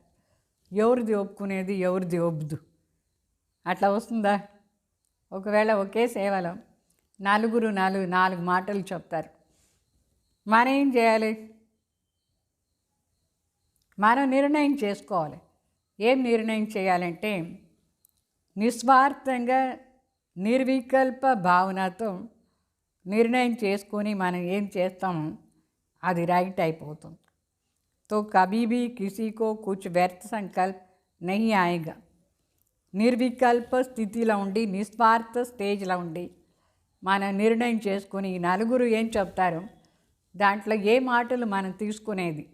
ఎవరిది ఒప్పుకునేది ఎవరిది ఒప్పుదు, అట్లా వస్తుందా? ఒకవేళ ఒకే సేవలో నలుగురు నాలుగు మాటలు చెప్తారు, మనం ఏం చేయాలి? మనం నిర్ణయం చేసుకోవాలి. ఏం నిర్ణయం చేయాలంటే, నిస్వార్థంగా నిర్వికల్ప భావనతో నిర్ణయం చేసుకొని మనం ఏం చేస్తామో అది రైట్ అయిపోతుంది. తో కభీ భీ కిసీ కో కుచ్ వ్యర్థ సంకల్ప్ నహీ ఆయేగా. నిర్వికల్ప స్థితిలో ఉండి, నిస్వార్థ స్టేజ్లో ఉండి మనం నిర్ణయం చేసుకుని, నలుగురు ఏం చెప్తారో దాంట్లో ఏ మాటలు మనం తీసుకునేది,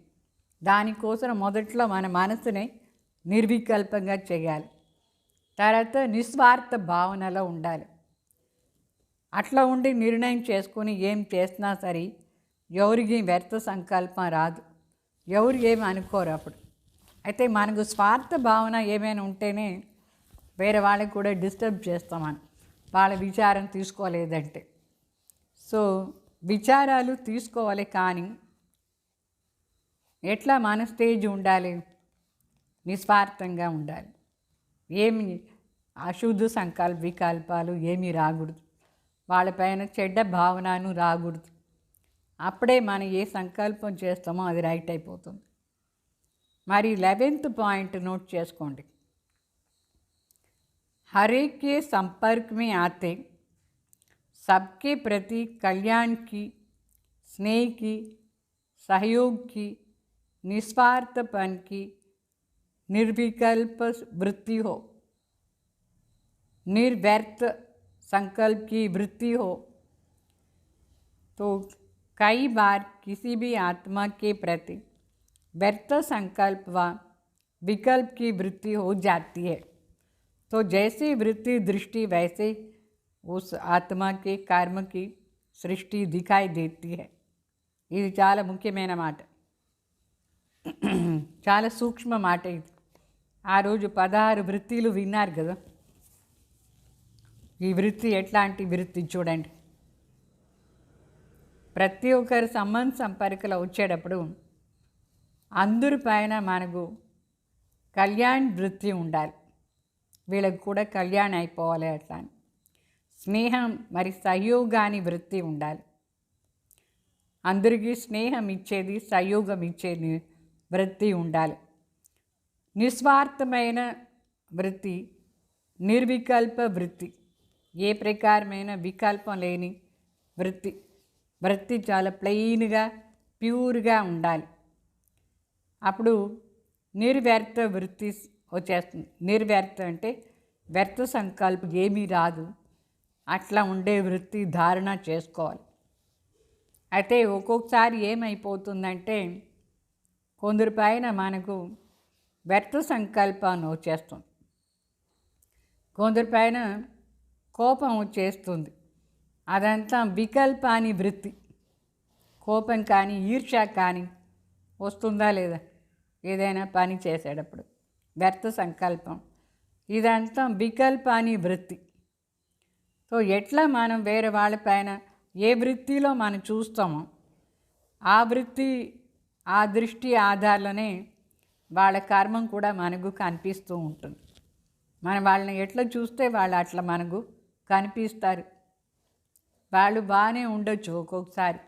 దానికోసం మొదట్లో మన మనసుని నిర్వికల్పంగా చేయాలి. తర్వాత నిస్వార్థ భావనలో ఉండాలి. అట్లా ఉండి నిర్ణయం చేసుకుని ఏం చేసినా సరే ఎవరికి వ్యర్థ సంకల్పం రాదు, ఎవరు ఏమి అనుకోరు అప్పుడు. అయితే మనకు స్వార్థ భావన ఏమైనా ఉంటేనే వేరే వాళ్ళకి కూడా డిస్టర్బ్ చేస్తామని, వాళ్ళ విచారం తీసుకోలేదంటే. సో విచారాలు తీసుకోవాలి, కానీ ఎట్లా మన స్టేజ్ ఉండాలి? నిస్వార్థంగా ఉండాలి. ఏమి అశుద్ధ వికల్పాలు ఏమీ రాకూడదు, వాళ్ళపైన చెడ్డ భావనను రాకూడదు. అప్పుడే మనం ఏ సంకల్పం చేస్తామో అది రైట్ అయిపోతుంది. మరి 11th పాయింట్ నోట్ చేసుకోండి. हर एक के संपर्क में आते सबके प्रति कल्याण की, स्नेह की, सहयोग की, निस्वार्थपन की निर्विकल्प वृत्ति हो, निर्व्यर्थ संकल्प की वृत्ति हो, तो कई बार किसी भी आत्मा के प्रति व्यर्थ संकल्प व विकल्प की वृत्ति हो जाती है. तो जैसी वृत्ति दृष्टि वैसे उस आत्मा के कर्म की सृष्टि दिखाई देती है. ఇది చాలా ముఖ్యమైన మాట, చాలా సూక్ష్మ మాట ఇది. ఆ రోజు 16 వృత్తిలు విన్నారు కదా. ఈ వృత్తి ఎట్లాంటి వృత్తి చూడండి. ప్రతి ఒక్కరు సంపర్కలో వచ్చేటప్పుడు అందరిపైన మనకు కళ్యాణ్ వృత్తి ఉండాలి, వీళ్ళకి కూడా కళ్యాణ్ అయిపోవాలి అట్లా అని. స్నేహం మరి సహయోగాన్ని వృత్తి ఉండాలి, అందరికీ స్నేహం ఇచ్చేది సహయోగం ఇచ్చేది వృత్తి ఉండాలి. నిస్వార్థమైన వృత్తి నిర్వికల్ప వృత్తి, ఏ ప్రకారమైన వికల్పం లేని వృత్తి చాలా ప్లెయిన్గా ప్యూర్గా ఉండాలి. అప్పుడు నిర్వ్యర్థ వృత్తి వచ్చేస్తుంది. నిర్వ్యర్థ అంటే వ్యర్థ సంకల్పం ఏమీ రాదు, అట్లా ఉండే వృత్తి ధారణ చేసుకోవాలి. అయితే ఒక్కొక్కసారి ఏమైపోతుందంటే కొందరి పైన మనకు వ్యర్థ సంకల్పాన్ని వచ్చేస్తుంది, కొందరి పైన కోపం వచ్చేస్తుంది. అదంతా వికల్పాని వృత్తి. కోపం కానీ ఈర్ష్య కానీ వస్తుందా లేదా ఏదైనా పని చేసేటప్పుడు, వ్యర్థ సంకల్పం, ఇదంతా వికల్పాని వృత్తి. సో ఎట్లా మనం వేరే వాళ్ళపైన ఏ వృత్తిలో మనం చూస్తామో ఆ వృత్తి ఆ దృష్టి ఆధారంలోనే వాళ్ళ కర్మం కూడా మనకు కనిపిస్తూ ఉంటుంది. మనం వాళ్ళని ఎట్లా చూస్తే వాళ్ళు అట్లా మనకు కనిపిస్తారు. వాళ్ళు బాగానే ఉండొచ్చు, ఒక్కొక్కసారి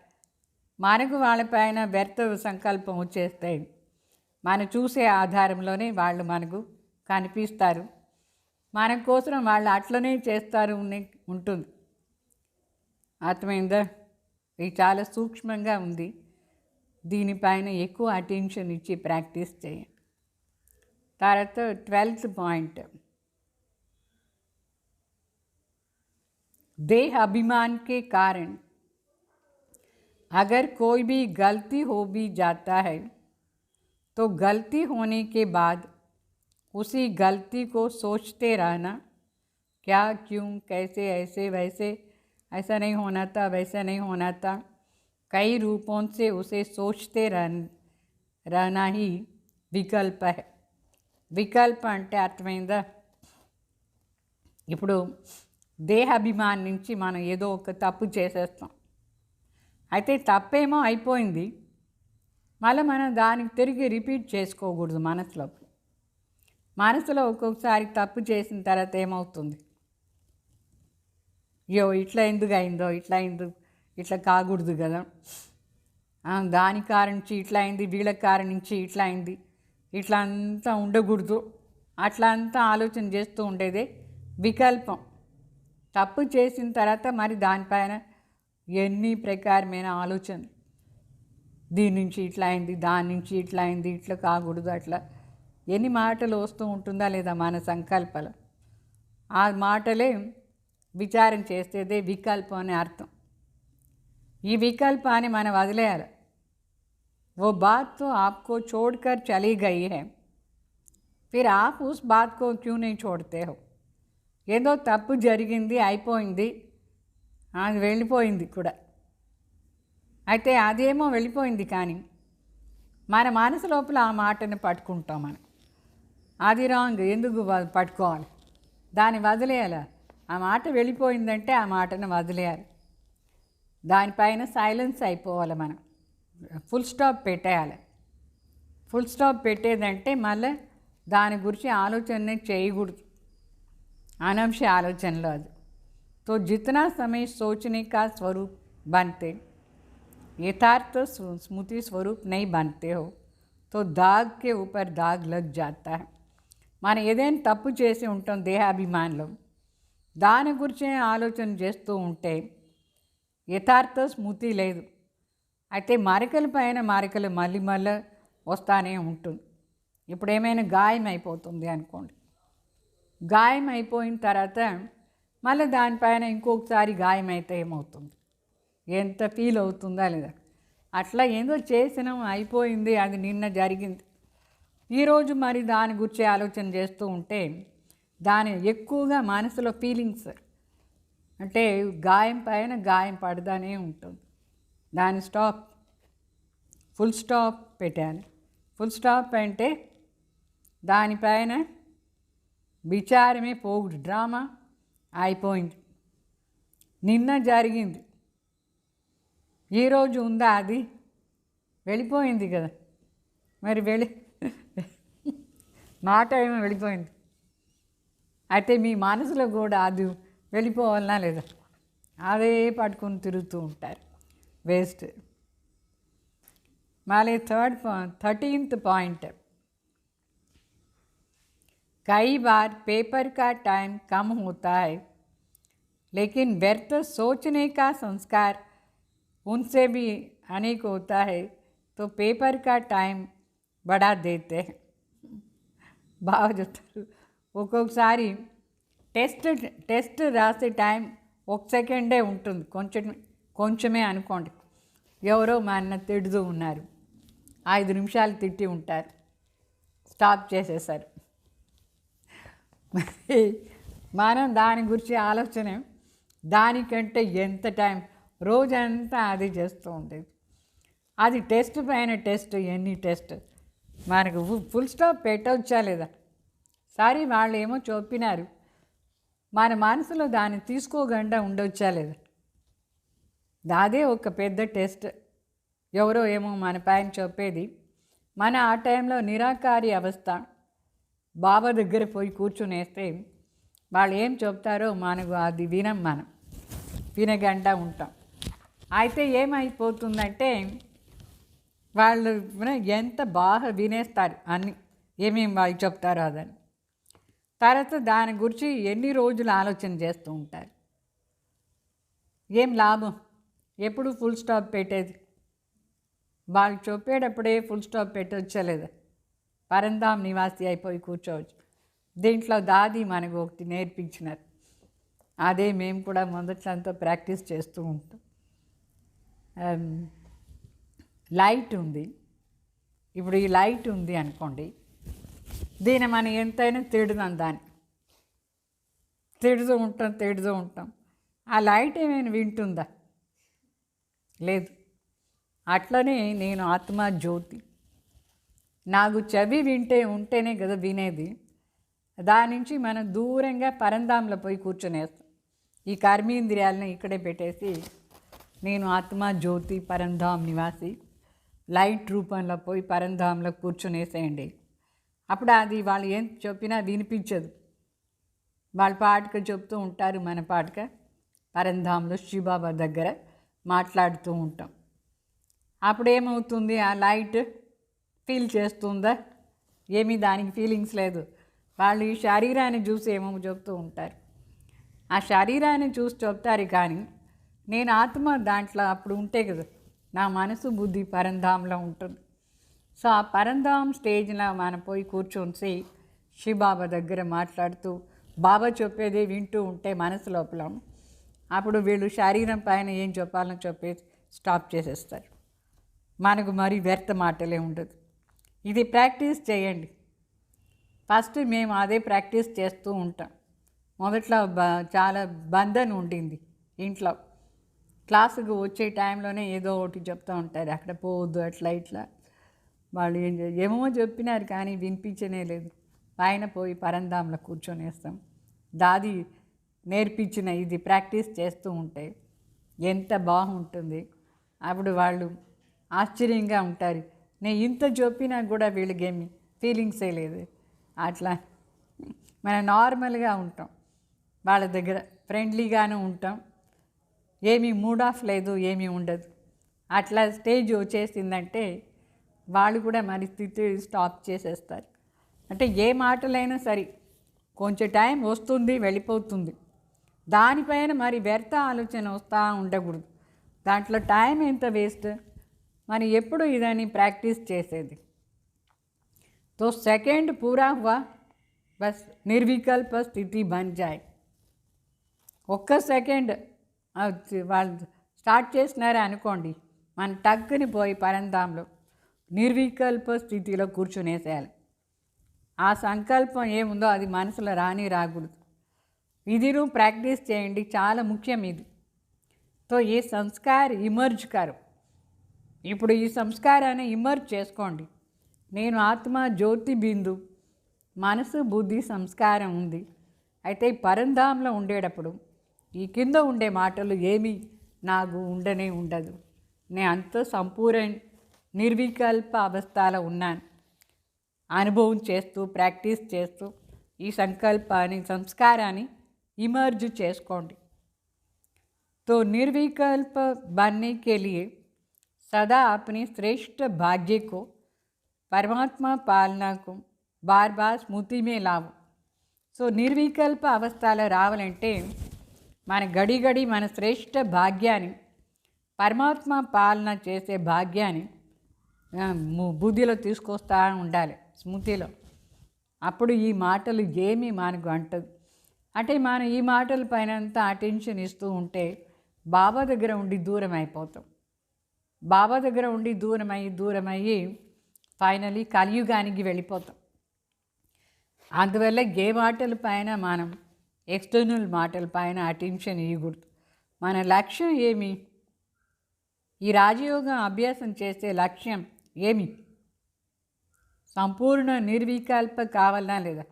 మనకు వాళ్ళపైన వ్యర్థ సంకల్పం వచ్చేస్తే మనం చూసే ఆధారంలోనే వాళ్ళు మనకు కనిపిస్తారు. మన కోసం వాళ్ళు అట్లనే చేస్తారు ఉంటుంది. అర్థమైందా? ఇది చాలా సూక్ష్మంగా ఉంది, దీనిపైన ఎక్కువ అటెన్షన్ ఇచ్చి ప్రాక్టీస్ చేయండి. తర్వాత 12th పాయింట్, देह अभिमान के कारण अगर कोई भी गलती हो भी जाता है तो गलती होने के बाद उसी गलती को सोचते रहना, क्या क्यों कैसे ऐसे वैसे, ऐसा नहीं होना था वैसा नहीं होना था, कई रूपों से उसे सोचते रहना ही विकल्प है. వికల్ప అంటే అర్థమైందా? ఇప్పుడు దేహాభిమానం నుంచి మనం ఏదో ఒక తప్పు చేసేస్తాం, అయితే తప్పేమో అయిపోయింది, మళ్ళీ మనం దానికి తిరిగి రిపీట్ చేసుకోకూడదు. మనసులో ఒక్కొక్కసారి తప్పు చేసిన తర్వాత ఏమవుతుంది, అయ్యో ఇట్లా ఎందుకు అయిందో, ఇట్లా కాకూడదు కదా, దాని కారణం నుంచి ఇట్లా అయింది, వీళ్ళ కారణం నుంచి ఇట్లా అయింది, ఇట్లా అంతా ఉండకూడదు, అట్లా అంతా ఆలోచన చేస్తూ ఉండేదే వికల్పం. తప్పు చేసిన తర్వాత మరి దానిపైన ఎన్ని ప్రకారమైన ఆలోచన, దీని నుంచి ఇట్లా అయింది, దాని నుంచి ఇట్లా అయింది, ఇట్లా కాకూడదు, అట్లా ఎన్ని మాటలు వస్తూ ఉంటుందా లేదా మన సంకల్పాలు. ఆ మాటలే విచారం చేసేదే వికల్పం అని అర్థం. ఈ వికల్పాన్ని మనం వదిలేయాలి. वो बात तो आपको छोड़कर चली गई है, फिर आप उस बात को क्यों नहीं छोड़ते हो. ఏదో తప్పు జరిగింది, అయిపోయింది, అది వెళ్ళిపోయింది కూడా, అయితే అదేమో వెళ్ళిపోయింది, కానీ మన మనసు లోపల ఆ మాటని పట్టుకుంటాం మనం. అది రాంగ్, ఎందుకు పట్టుకోవాలి, దాన్ని వదిలేయాలి. ఆ మాట వెళ్ళిపోయిందంటే ఆ మాటను వదిలేయాలి, దానిపైన సైలెన్స్ అయిపోవాలి, మనం ఫుల్ స్టాప్ పెట్టేయాలి. ఫుల్ స్టాప్ పెట్టేదంటే మళ్ళీ దాని గురించి ఆలోచన చేయకూడదు, अनवश आलोचन लो. तो जितना समय सोचने का स्वरूप बनते यथार्थ स्मृति स्वरूप नहीं बनते हो तो दाग के ऊपर दाग लग जाता है. మనం ఏదైనా తప్పు చేసి ఉంటాం దేహాభిమానంలో, దాని గురించే ఆలోచన చేస్తూ ఉంటే యథార్థ స్మృతి లేదు, అయితే మరకల పైన మరకలు మళ్ళీ వస్తానే ఉంటుంది. ఇప్పుడు ఏమైనా గాయం అయిపోతుంది అనుకోండి, గాయం అయిపోయిన తర్వాత మళ్ళీ దానిపైన ఇంకొకసారి గాయం అయితే ఏమవుతుంది, ఎంత ఫీల్ అవుతుందా లేదా. అట్లా ఏదో చేసినాం, అయిపోయింది, అది నిన్న జరిగింది, ఈరోజు మరి దాని గురించి ఆలోచన చేస్తూ ఉంటే దాని ఎక్కువగా మనసులో ఫీలింగ్స్ అంటే గాయం పైన గాయం పడదానే ఉంటుంది. దాని స్టాప్, ఫుల్ స్టాప్ పెట్టాలి. ఫుల్ స్టాప్ అంటే దానిపైన విచారమే పోగుడు, డ్రామా అయిపోయింది, నిన్న జరిగింది, ఈరోజు ఉందా, అది వెళ్ళిపోయింది కదా, మరి మాట ఏమో వెళ్ళిపోయింది. అయితే మీ మనసులో కూడా అది వెళ్ళిపోవాలనా లేదా? అదే పట్టుకుని తిరుగుతూ ఉంటారు, వేస్ట్. మళ్ళీ 13th पॉइंट, कई बार पेपर का टाइम कम होता है लेकिन व्यर्थ सोचने का संस्कार उनसे भी अनेक होता है, तो पेपर का टाइम बढ़ा देते हैं. బాగా చెప్తారు. ఒక్కొక్కసారి టెస్ట్ రాసే టైం 1 సెకండే ఉంటుంది, కొంచెమే అనుకోండి. ఎవరో మా అన్న తిడుతూ ఉన్నారు, 5 నిమిషాలు తిట్టి ఉంటారు, స్టాప్ చేసేసారు. మరి మనం దాని గురించి ఆలోచన దానికంటే ఎంత టైం, రోజంతా అది చేస్తూ ఉండేది. అది టెస్ట్ పైన టెస్ట్, ఎన్ని టెస్ట్, మనకు ఫుల్ స్టాప్ పెట్టవచ్చా లేదా? సారీ వాళ్ళు ఏమో చెప్పినారు, మన మనసులో దాన్ని తీసుకోకుండా ఉండవచ్చా లేదా? అదే ఒక పెద్ద టెస్ట్. ఎవరో ఏమో మన పైన చెప్పేది, మన ఆ టైంలో నిరాకారి అవస్థ, బాబా దగ్గర పోయి కూర్చునేస్తే వాళ్ళు ఏం చెప్తారో మనకు అది మనం వినగంట ఉంటాం. అయితే ఏమైపోతుందంటే వాళ్ళు ఎంత బాగా వినేస్తారు అన్ని, ఏమేమి వాళ్ళు చెప్తారో అదని. తర్వాత దాని గురించి ఎన్ని రోజులు ఆలోచన చేస్తూ ఉంటారు. ఏం లాభం? ఎప్పుడు ఫుల్ స్టాప్ పెట్టేది? వాళ్ళు చెప్పేటప్పుడే ఫుల్ స్టాప్ పెట్టవచ్చా లేదా? పరంధామ్ నివాసి అయిపోయి కూర్చోవచ్చు. దీంట్లో దాది మనకు ఒకటి నేర్పించినారు, అదే మేము కూడా మొదట్లంతా ప్రాక్టీస్ చేస్తూ ఉంటాం. లైట్ ఉంది, ఇప్పుడు ఈ లైట్ ఉంది అనుకోండి, దీన్ని మనం ఎంతైనా తిడుదాం, దాన్ని తిడుతూ ఉంటాం. ఆ లైట్ ఏమైనా వింటుందా? లేదు. అట్లనే నేను ఆత్మ జ్యోతి, నాకు చెవి ఉంటేనే కదా వినేది. దాని నుంచి మనం దూరంగా పరంధాంలో పోయి కూర్చొనేస్తాం. ఈ కర్మేంద్రియాలను ఇక్కడే పెట్టేసి నేను ఆత్మ జ్యోతి పరంధాం నివాసి లైట్ రూపంలో పోయి పరంధాంలో కూర్చొనేసేయండి. అప్పుడు అది వాళ్ళు ఏం చెప్పినా వినిపించదు, వాళ్ళ పాటగా చెప్తూ ఉంటారు, మన పాటగా పరంధాంలో శివబాబా దగ్గర మాట్లాడుతూ ఉంటాం. అప్పుడు ఏమవుతుంది, ఆ లైట్ ఫీల్ చేస్తుందా? ఏమీ దానికి ఫీలింగ్స్ లేదు. వాళ్ళు ఈ శరీరాన్ని చూసి ఏమో చెప్తూ ఉంటారు, ఆ శరీరాన్ని చూసి చెప్తారు, కానీ నేను ఆత్మ దాంట్లో అప్పుడు ఉంటే కదా, నా మనసు బుద్ధి పరంధాంలో ఉంటుంది. సో ఆ పరంధాం స్టేజ్లో మనం పోయి కూర్చొని శివబాబా దగ్గర మాట్లాడుతూ బాబా చెప్పేది వింటూ ఉంటే మనసు లోపల, అప్పుడు వీళ్ళు శరీరం పైన ఏం చెప్పాలని చెప్పేసి స్టాప్ చేసేస్తారు. మనకు మరి వ్యర్థ మాటలే ఉండదు. ఇది ప్రాక్టీస్ చేయండి. ఫస్ట్ మేము అదే ప్రాక్టీస్ చేస్తూ ఉంటాం. మొదట్లో చాలా బంధన ఉండింది ఇంట్లో. క్లాసుకు వచ్చే టైంలోనే ఏదో ఒకటి చెప్తూ ఉంటారు, అక్కడ పోవద్దు, అట్లా ఇట్లా. వాళ్ళు ఏమో చెప్పినారు కానీ వినిపించనే లేదు. పైన పోయి పరంధాంలో కూర్చొనేస్తాం. దాది నేర్పించిన ఇది ప్రాక్టీస్ చేస్తూ ఉంటే ఎంత బాగుంటుంది. అప్పుడు వాళ్ళు ఆశ్చర్యంగా ఉంటారు, నేను ఇంత చెప్పినా కూడా వీళ్ళకేమి ఫీలింగ్సే లేదు. అట్లా మనం నార్మల్గా ఉంటాం, వాళ్ళ దగ్గర ఫ్రెండ్లీగానే ఉంటాం, ఏమీ మూడ్ ఆఫ్ లేదు, ఏమీ ఉండదు. అట్లా స్టేజ్ వచ్చేసిందంటే వాళ్ళు కూడా మరి స్థితి స్టాప్ చేసేస్తారు. అంటే ఏ మాటలైనా సరే కొంచెం టైం వస్తుంది, వెళ్ళిపోతుంది. దానిపైన మరి వ్యర్థ ఆలోచన వస్తూ ఉండకూడదు. దాంట్లో టైం ఎంత వేస్ట్. మరి ఎప్పుడు ఇదని ప్రాక్టీస్ చేసేది. तो सेकंड पूरा हुआ, बस निर्विकल्प स्थिति बन जाए. ఒక్క సెకండ్ వాళ్ళు స్టార్ట్ చేసినారే అనుకోండి, మన టక్కుని పోయి పరంధాంలో నిర్వికల్ప స్థితిలో కూర్చునేసేయాలి. ఆ సంకల్పం ఏముందో అది మనసులో రాకూడదు. ఇది నువ్వు ప్రాక్టీస్ చేయండి, చాలా ముఖ్యం ఇది. తో ఏ సంస్కార్ ఇమర్జ్ కరు. ఇప్పుడు ఈ సంస్కారాన్ని ఇమర్జ్ చేసుకోండి. నేను ఆత్మ జ్యోతి బిందు, మనసు బుద్ధి సంస్కారం ఉంది. అయితే పరంధాంలో ఉండేటప్పుడు ఈ కింద ఉండే మాటలు ఏమీ నాకు ఉండదు. నేను అంత సంపూర్ణ నిర్వికల్ప అవస్థలో ఉన్నాను. అనుభవం చేస్తూ ప్రాక్టీస్ చేస్తూ ఈ సంకల్పాన్ని సంస్కారాన్ని इमर्ज చేసుకోండి. तो निर्विकल्प बनने के लिए सदा अपनी श्रेष्ठ भाग्य को परमात्मा पालना को बार बार स्मृति में लाओ. సో నిర్వికల్ప అవస్థలో రావాలంటే మన గడి గడి మన శ్రేష్ఠ భాగ్యాన్ని పరమాత్మ పాలన చేసే భాగ్యాన్ని బుద్ధిలో తీసుకొస్తా ఉండాలి, స్మృతిలో. అప్పుడు ఈ మాటలు ఏమీ మనకు అంటదు. అంటే మనం ఈ మాటల పైన అంతా అటెన్షన్ ఇస్తూ ఉంటే బాబా దగ్గర ఉండి దూరం అయిపోతాం. బాబా దగ్గర ఉండి దూరమయ్యి ఫైనలీ కలియుగానికి వెళ్ళిపోతాం. అందువల్ల ఏ మాటల పైన మనం ఎక్స్టర్నల్ మాటల పైన అటెన్షన్ ఇవ్వకూడదు. మన లక్ష్యం ఏమి? ఈ రాజయోగం అభ్యాసం చేసే లక్ష్యం ఏమి? సంపూర్ణ నిర్వికల్ప కావాలనా లేదా,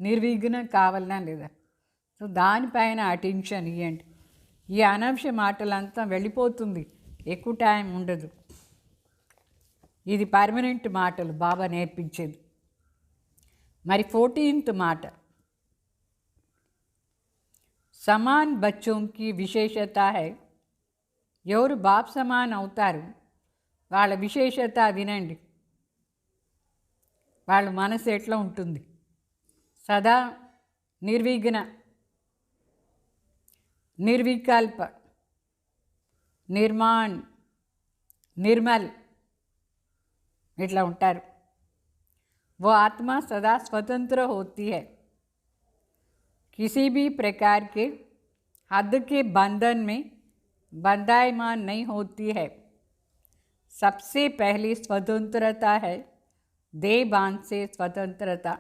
నిర్విఘ్న కావాలనా లేదా? సో దానిపైన అటెన్షన్ ఇవ్వండి. ఈ అనవసర మాటలంతా వెళ్ళిపోతుంది, ఎక్కువ టైం ఉండదు. ఇది పర్మనెంట్ మాటలు బాబా నేర్పించేది. మరి 14th మాట, సమాన్ బచ్చోం కి విశేషత హై. ఎవరు బాప్ సమాన్ అవుతారు వాళ్ళ విశేషత వినండి. వాళ్ళ మనసు ఎట్లా ఉంటుంది? సదా నిర్విఘ్న, निर्विकल्प, निर्माण, निर्मल इट्ला उंटारू. वो आत्मा सदा स्वतंत्र होती है, किसी भी प्रकार के हद के बंधन में बंधायमान नहीं होती है. सबसे पहली स्वतंत्रता है देह बांध से स्वतंत्रता.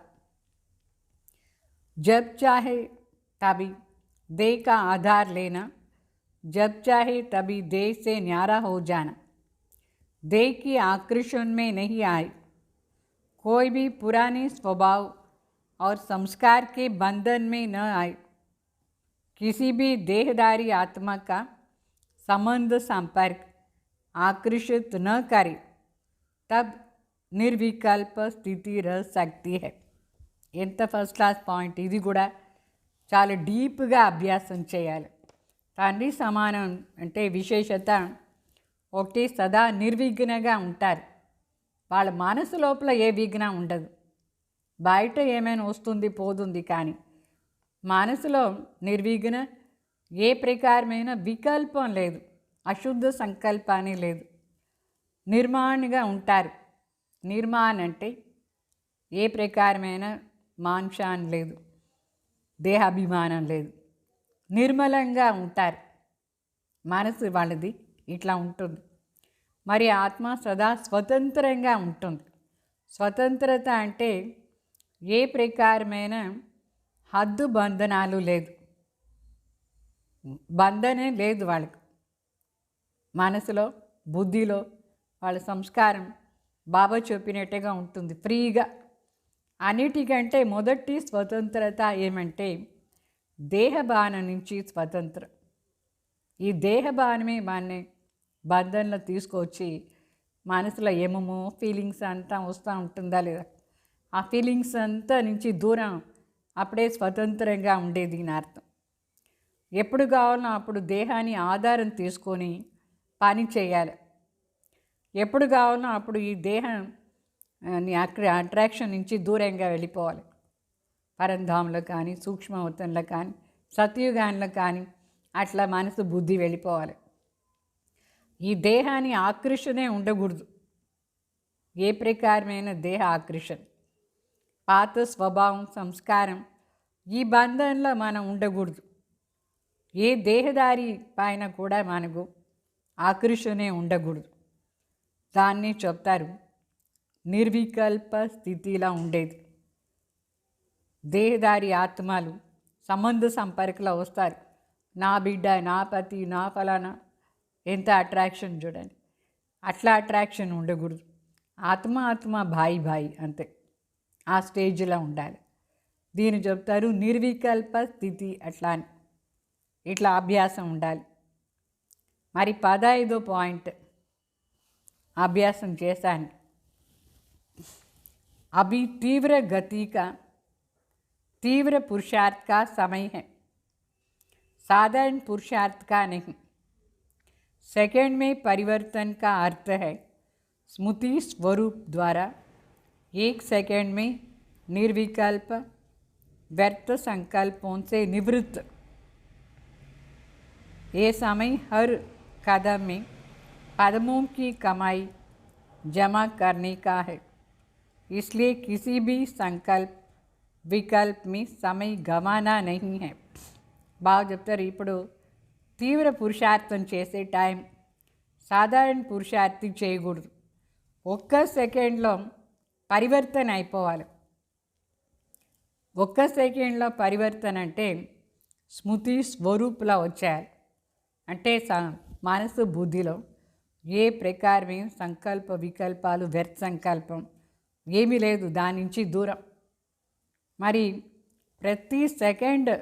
जब चाहे तभी देह का आधार लेना, जब चाहे तभी देह से न्यारा हो जाना, देह की आकर्षण में नहीं आए, कोई भी पुराने स्वभाव और संस्कार के बंधन में न आए, किसी भी देहधारी आत्मा का संबंध संपर्क आकर्षित न करे, तब निर्विकल्प स्थिति रह सकती है. ఎంత ఫస్ట్ క్లాస్ పాయింట్ ఇది కూడా చాలా డీప్గా అభ్యాసం చేయాలి. తండ్రి సమానం అంటే విశేషత ఒకటి, సదా నిర్విఘ్నంగా ఉంటారు. వాళ్ళ మనసు లోపల ఏ విఘ్నం ఉండదు. బయట ఏమైనా వస్తుంది పోతుంది, కానీ మనసులో నిర్విఘ్న, ఏ ప్రకారమైన వికల్పం లేదు, అశుద్ధ సంకల్పాన్ని లేదు. నిర్మాణంగా ఉంటారు. నిర్మాణం అంటే ఏ ప్రకారమైన మాంసాన్ని లేదు, దేహాభిమానం లేదు. నిర్మలంగా ఉంటారు. మనసు వాళ్ళది ఇట్లా ఉంటుంది. మరి ఆత్మ సదా స్వతంత్రంగా ఉంటుంది. స్వతంత్రత అంటే ఏ ప్రకారమైన హద్దు బంధనాలు లేదు, బంధనే లేదు వాళ్ళకు. మనసులో బుద్ధిలో వాళ్ళ సంస్కారం బాబా చెప్పినట్టుగా ఉంటుంది, ఫ్రీగా. అన్నిటికంటే మొదటి స్వతంత్రత ఏమంటే దేహభానం నుంచి స్వతంత్రం. ఈ దేహభానమే మన బంధంలో తీసుకొచ్చి మనసులో ఏమేమో ఫీలింగ్స్ అంతా వస్తూ ఉంటుందా లేదా, ఆ ఫీలింగ్స్ అంతా నుంచి దూరం అప్పుడే స్వతంత్రంగా ఉండేది అని అర్థం. ఎప్పుడు కావాలో అప్పుడు దేహాన్ని ఆధారం తీసుకొని పని చేయాలి. ఎప్పుడు కావాలో అప్పుడు ఈ దేహం అట్రాక్షన్ నుంచి దూరంగా వెళ్ళిపోవాలి. పరంధాంలో కానీ సూక్ష్మవతంలో కానీ సత్యుగాన్లో కానీ అట్లా మనసు బుద్ధి వెళ్ళిపోవాలి. ఈ దేహాన్ని ఆకర్షణే ఉండకూడదు. ఏ ప్రకారమైన దేహ ఆకర్షణ, పాత స్వభావం సంస్కారం ఈ బంధంలో మనం ఉండకూడదు. ఏ దేహదారి పైన కూడా మనకు ఆకర్షణే ఉండకూడదు. దాన్ని చెప్తారు నిర్వికల్ప స్థితిలా ఉండేది. దేహదారి ఆత్మలు సంబంధ సంపర్కలో వస్తారు. నా బిడ్డ, నా పతి, నా ఫలానా, ఎంత అట్రాక్షన్ చూడండి. అట్లా అట్రాక్షన్ ఉండకూడదు. ఆత్మ భాయి అంతే, ఆ స్టేజ్లో ఉండాలి. దీన్ని చెప్తారు నిర్వికల్ప స్థితి. అట్లా అని ఇట్లా అభ్యాసం ఉండాలి. మరి 15వ పాయింట్ అభ్యాసం చేశాను. अभी तीव्र गति का तीव्र पुरुषार्थ का समय है, साधारण पुरुषार्थ का नहीं। सेकंड में परिवर्तन का अर्थ है स्मृति स्वरूप द्वारा 1 सेकंड में निर्विकल्प व्यर्थ संकल्पों से निवृत्त। ये समय हर कदम में कदमों की कमाई जमा करने का है, इसलिए किसी भी संकल्प विकल्प में समय गंवाना नहीं है। బాగా చెప్తారు. ఇప్పుడు తీవ్ర పురుషార్థం చేసే టైం సాధారణ పురుషార్థి చేయకూడదు. ఒక్క సెకండ్లో పరివర్తన అయిపోవాలి. ఒక్క సెకండ్లో పరివర్తన అంటే స్మృతి స్వరూపులా వచ్చేయాలి. అంటే మనసు బుద్ధిలో ఏ ప్రకారమే సంకల్ప వికల్పాలు వ్యర్థ సంకల్పం ఏమీ లేదు, దాని నుంచి దూరం. మరి ప్రతి సెకండ్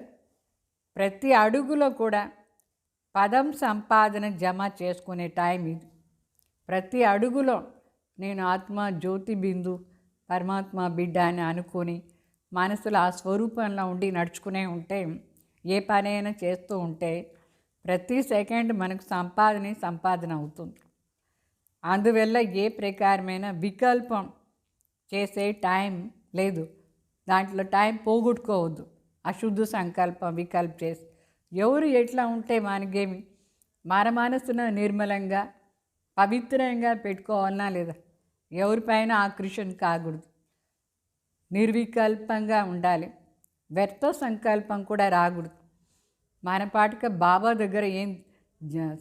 ప్రతి అడుగులో కూడా పదం సంపాదన జమ చేసుకునే టైం ఇది. ప్రతి అడుగులో నేను ఆత్మ జ్యోతి బిందు పరమాత్మ బిడ్డ అని అనుకొని మనసులో ఆ స్వరూపంలో ఉండి నడుచుకునే ఉంటే, ఏ పనైనా చేస్తూ ఉంటే ప్రతి సెకండ్ మనకు సంపాదన అవుతుంది. అందువల్ల ఏ ప్రకారమైన వికల్పం చేసే టైం లేదు, దాంట్లో టైం పోగొట్టుకోవద్దు. అశుద్ధ సంకల్పం వికల్ప చేసి ఎవరు ఎట్లా ఉంటే మనకేమి, మన మనసును నిర్మలంగా పవిత్రంగా పెట్టుకోవాలన్నా లేదా, ఎవరిపైన ఆకర్షణ కాకూడదు, నిర్వికల్పంగా ఉండాలి. వ్యర్థ సంకల్పం కూడా రాకూడదు. మన పాటుగా బాబా దగ్గర ఏం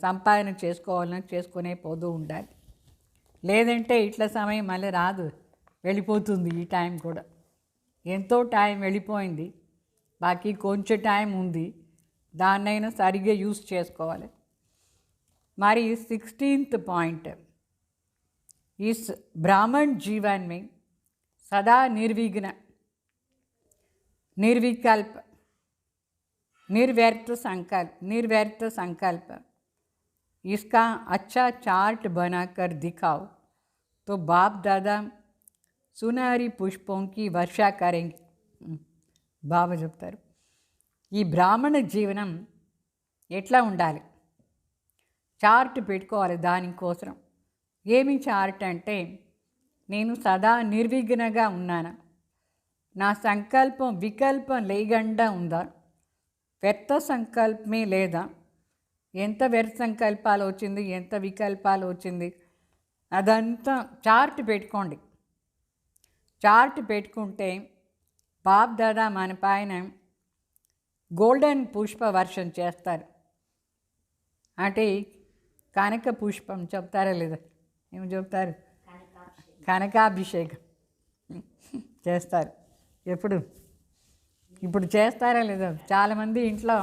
సంపాదన చేసుకోవాలని చేసుకునే పోతూ ఉండాలి. లేదంటే ఇట్లా సమయం మళ్ళీ రాదు, వెళ్ళిపోతుంది. ఈ టైం కూడా ఎంతో టైం వెళ్ళిపోయింది, బాకీ కొంచెం టైం ఉంది, దాన్నైనా సరిగ్గా యూస్ చేసుకోవాలి. మరి 16th पॉइंट, इस ब्राह्मण जीवन में सदा निर्विघ्न निर्विकल्प निर्व्यर्थ संकल्प इसका अच्छा चार्ट बनाकर दिखाओ तो बाप दादा सुनहरी पुष्पों की वर्षा करेंगे. బాబా చెప్తారు, ఈ బ్రాహ్మణ జీవనం ఎట్లా ఉండాలి, చార్ట్ పెట్టుకోవాలి. దానికోసం ఏమి చార్ట్ అంటే, నేను సదా నిర్విఘ్నగా ఉన్నానా, నా సంకల్పం వికల్పం లేకుండా ఉందా, వ్యర్థ సంకల్పమే లేదా, ఎంత వ్యర్థ సంకల్పాలు వచ్చింది, ఎంత వికల్పాలు వచ్చింది, అదంతా చార్ట్ పెట్టుకోండి. చార్ట్ పెట్టుకుంటే బాప్ దాదా మన పైన గోల్డెన్ పుష్ప వర్షం చేస్తారు. అంటే కనక పుష్పం చెప్తారా లేదా, ఏమి చెప్తారు, కనకాభిషేకం చేస్తారు. ఇప్పుడు చేస్తారా లేదా, చాలామంది ఇంట్లో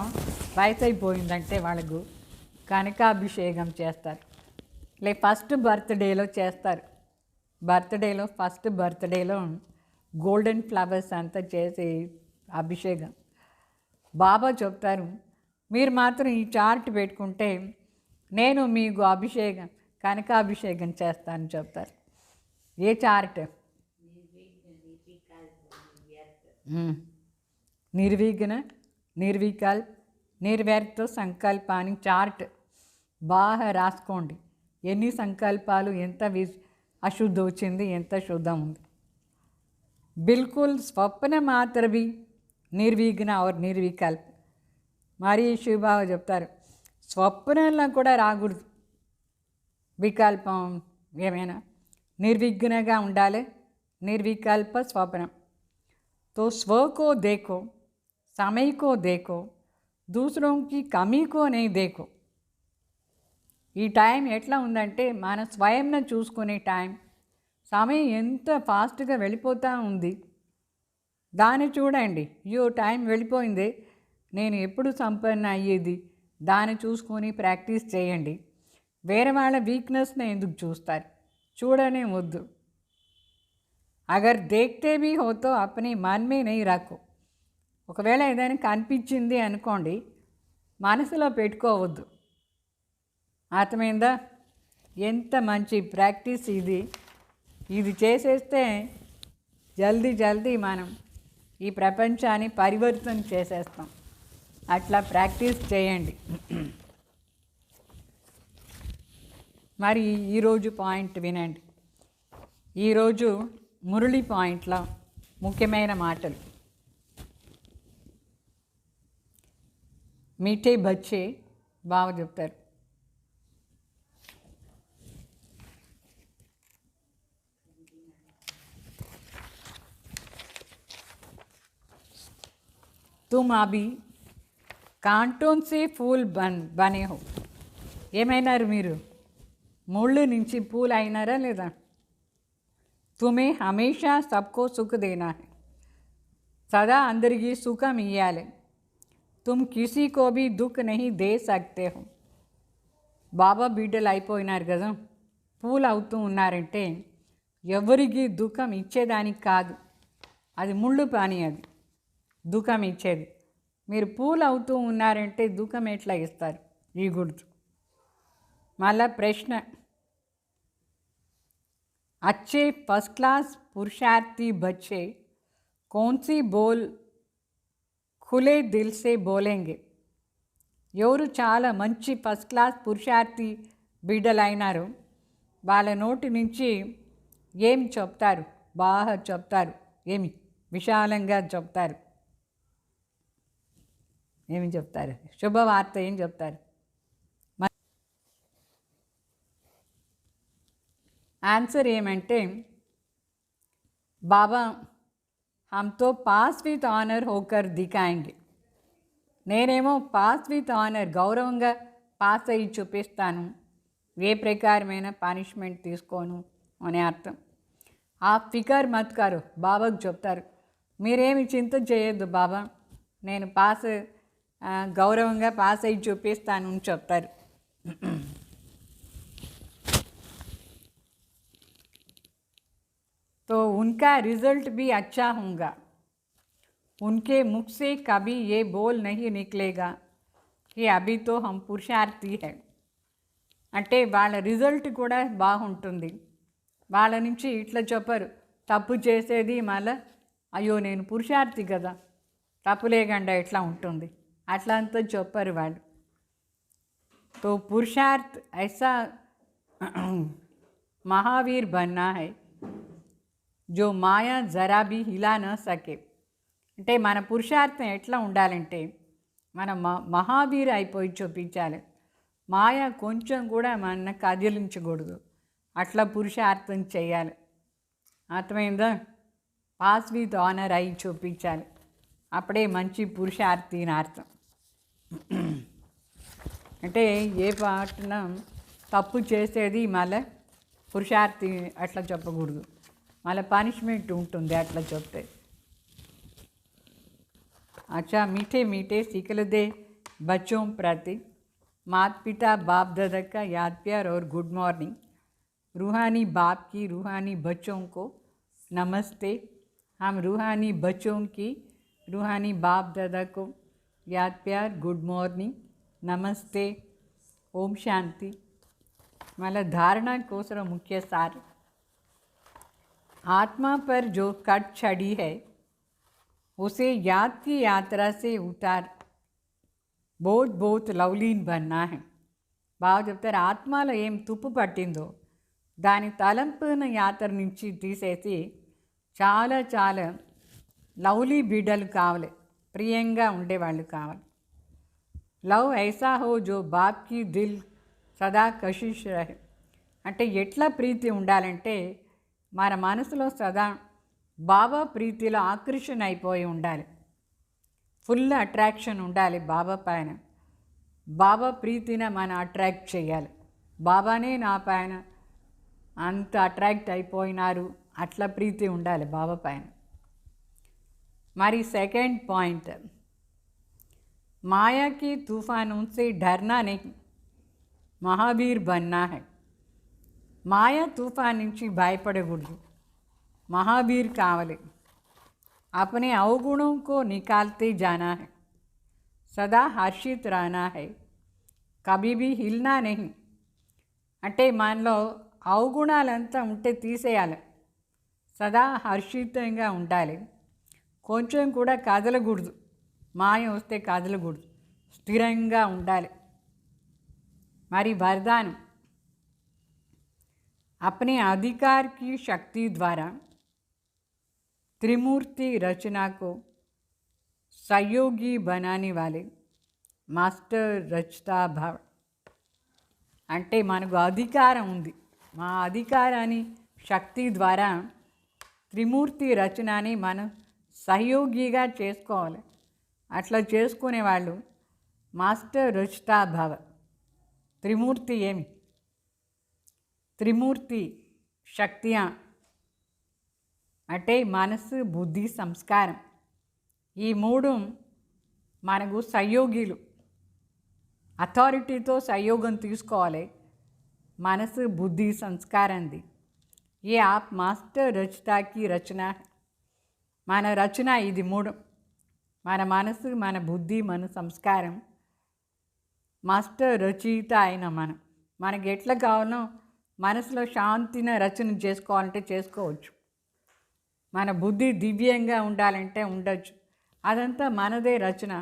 వయసు అయిపోయిందంటే వాళ్ళకు కనకాభిషేకం చేస్తారు. ఫస్ట్ బర్త్డేలో చేస్తారు. ఫస్ట్ బర్త్డేలో గోల్డెన్ ఫ్లవర్స్ అంతా చేసి అభిషేకం. బాబా చెప్తారు, మీరు మాత్రం ఈ చార్ట్ పెట్టుకుంటే నేను మీకు కనకాభిషేకం చేస్తానని చెప్తారు. ఏ చార్ట్, నిర్విఘ్న నిర్వికల్ప్ నిర్వ్యర్థ సంకల్పాన్ని చార్ట్ బాగా రాసుకోండి. ఎన్ని సంకల్పాలు, ఎంత అశుద్ధ వచ్చింది, ఎంత శుద్ధం ఉంది. బిల్కుల్ స్వప్న మాత్ర भी నిర్విఘ్న और నిర్వికల్ప్. మరి శివబాబా చెప్తారు, స్వప్నంలో కూడా రాకూడదు వికల్పం ఏమైనా, నిర్విఘ్నగా ఉండాలి, నిర్వికల్ప స్వప్నం. तो स्व को देखो, समय को देखो, दूसरों की कमी को नहीं देखो. ఈ టైం ఎట్లా ఉందంటే, మన స్వయంను చూసుకునే టైం, సమయం ఎంత ఫాస్ట్గా వెళ్ళిపోతూ ఉంది, దాన్ని చూడండి. టైం వెళ్ళిపోయింది, నేను ఎప్పుడు సంపన్న అయ్యేది, దాన్ని చూసుకొని ప్రాక్టీస్ చేయండి. వేరే వాళ్ళ వీక్నెస్ని ఎందుకు చూస్తారు, చూడనే వద్దు. అగర్ దేఖ్తే భీ హో తో అప్నే మన్ మే నహీ రఖో. ఒకవేళ ఏదైనా కనిపించింది అనుకోండి, మనసులో పెట్టుకోవద్దు. అర్థమైందా? ఎంత మంచి ప్రాక్టీస్ ఇది చేసేస్తే జల్దీ జల్దీ మనం ఈ ప్రపంచాన్ని పరివర్తన చేసేస్తాం. అట్లా ప్రాక్టీస్ చేయండి. మరి ఈరోజు పాయింట్ వినండి. ఈరోజు మురళి పాయింట్లో ముఖ్యమైన మాటలు. మీఠే బచ్చే బాగా చెప్తారు. तुम अभी కాంటోన్ సే ఫూల్ బనే హో. ఏమైనారు మీరు? ముళ్ళు నుంచి పూలు అయినారా లేదా? తుమే హమేషా సబ్కో సుఖ్ దేనా హై. సదా అందరికీ సుఖం ఇయ్యాలి. తుమ్ కిసీ కో భీ దుఃఖ్ నహీ దే సక్తే హో. బాబా బిడ్డలు అయిపోయినారు కదా, పూలు అవుతూ ఉన్నారంటే ఎవరికి దుఃఖం ఇచ్చేదానికి కాదు. అది ముళ్ళు పని, అది దుఃఖం ఇచ్చేది. మీరు పూలు అవుతూ ఉన్నారంటే దుఃఖం ఎట్లా ఇస్తారు? ఈ గుర్తు. మళ్ళా ప్రశ్న, अच्छे फर्स्ट क्लास पुरुषार्थी बच्चे कौन सी बोल खुले दिल से बोलेंगे. ఎవరు చాలా మంచి ఫస్ట్ క్లాస్ పురుషార్థి బిడ్డలైనారు, వాళ్ళ నోటి నుంచి ఏమి చెప్తారు? బాగా చెప్తారు. ఏమి విశాలంగా చెప్తారు. ఏమి చెప్తారు? శుభవార్త ఏం చెప్తారు? ఆన్సర్ ఏమంటే, బాబా హమ్తో పాస్ విత్ ఆనర్ హోకర్ దిఖాయింగే. నేనేమో పాస్ విత్ ఆనర్, గౌరవంగా పాస్ అయ్యి చూపిస్తాను, ఏ ప్రకారమైన పనిష్మెంట్ తీసుకోను అనే అర్థం. ఆ ఫికర్ మత్ కరో, బాబాకు చెప్తారు. మీరేమి చింత చేయొద్దు బాబా, నేను గౌరవంగా పాస్ అయ్యి చూపిస్తాను అని చెప్తారు. तो उनका रिज़ल्ट भी अच्छा होगा. उनके मुख से कभी ये बोल नहीं निकलेगा कि अभी तो हम पुरुषार्थी है. అంటే వాళ్ళ రిజల్ట్ కూడా బాగుంటుంది. వాళ్ళ నుంచి ఇట్లా చెప్పరు, తప్పు చేసేది మళ్ళీ అయ్యో నేను పురుషార్థి కదా, తప్పు లేకుండా ఎట్లా ఉంటుంది, అట్లా అంతా చెప్పరు వాళ్ళు. तो पुरुषार्थ ऐसा महावीर बनना है जो మాయా జరా బీ హిలా న సకే. అంటే మన పురుషార్థం ఎట్లా ఉండాలంటే మనం మహావీర్ అయిపోయి చూపించాలి. మాయ కొంచెం కూడా మన కదిలించకూడదు. అట్లా పురుషార్థం చేయాలి. అర్థమైందా? పాస్ విత్ ఆనర్ అయి చూపించాలి. అప్పుడే మంచి పురుషార్థి అని అర్థం. అంటే ఏ పాటన తప్పు చేసేది మళ్ళీ పురుషార్థి అట్లా చెప్పకూడదు, మళ్ళీ పనిష్మెంట్ ఉంటుంది అట్లా చెప్తే. अच्छा मीठे मीठे सीखल दे बच्चों प्रति माता पिता बाप दादा का याद प्यार और गुड मॉर्निंग. रूहानी बाप की रूहानी बच्चों को नमस्ते. हम रूहानी बच्चों की रूहानी बाप दादा को याद प्यार, गुड मॉर्निंग, नमस्ते, ओम शांति. मल्ला धारणा कोसर मुख्य सार. आत्मा पर जो कट चढ़ी है उसे याद की यात्रा से उतार बहुत बहुत लवलीन बनना है. బాగా చెప్తారు. ఆత్మలో ఏం తుప్పు పట్టిందో దాని తలంపున యాత్ర నుంచి తీసేసి చాలా చాలా లవ్లీ బిడ్డలు కావాలి, ప్రియంగా ఉండేవాళ్ళు కావాలి. లవ్ ఐసా హో జో బాప్ కి దిల్ సదా కషిష్ రహే. అంటే ఎట్లా ప్రీతి ఉండాలంటే మన మనసులో సదా బాబా ప్రీతిలో ఆకర్షణ అయిపోయి ఉండాలి. ఫుల్ అట్రాక్షన్ ఉండాలి బాబా పైన. బాబా ప్రీతిని మనం అట్రాక్ట్ చేయాలి. బాబానే నా పైన అంత అట్రాక్ట్ అయిపోయినారు, అట్లా ప్రీతి ఉండాలి బాబా పైన. మరి సెకండ్ పాయింట్, మాయా కి తూఫానోं से डरना नहीं, महावीर बनना है. మాయా తుఫాన్ నుంచి భయపడకూడదు, महावीर कावले. अपने अवगुणों को निकालते जाना है, सदा हर्षित रहना है, कभी भी हिलना नहीं. అంటే మనలో అవగుణాలంతా ఉంటే తీసేయాలి, సదా హర్షితంగా ఉండాలి. కొంచెం కూడా కదలకూడదు, మాయ వస్తే కదలకూడదు, స్థిరంగా ఉండాలి. మరి वरदान अपने अधिकार की शक्ति द्वारा त्रिमूर्ति रचना को सहयोगी बनाने वाले మాస్టర్ రచితా భావ. అంటే మనకు అధికారం ఉంది, మా అధికారాన్ని శక్తి ద్వారా త్రిమూర్తి రచనని మనం సహయోగిగా చేసుకోవాలి. అట్లా చేసుకునేవాళ్ళు మాస్టర్ రచితా భావ. త్రిమూర్తి ఏమి? త్రిమూర్తి శక్తియా అంటే మనసు, బుద్ధి, సంస్కారం. ఈ మూడు మనకు సహయోగిలు. అథారిటీతో సహయోగం తీసుకోవాలి. మనసు, బుద్ధి, సంస్కారంది. ఏ ఆప్ మాస్టర్ రచితాకి రచన. మన రచన ఇది మూడు. మన మనసు, మన బుద్ధి, మన సంస్కారం. మాస్టర్ రచయిత అయిన మనకి ఎట్లా కావాలో మనసులో శాంతిని రచన చేసుకోవాలంటే చేసుకోవచ్చు. మన బుద్ధి దివ్యంగా ఉండాలంటే ఉండొచ్చు. అదంతా మనదే రచన.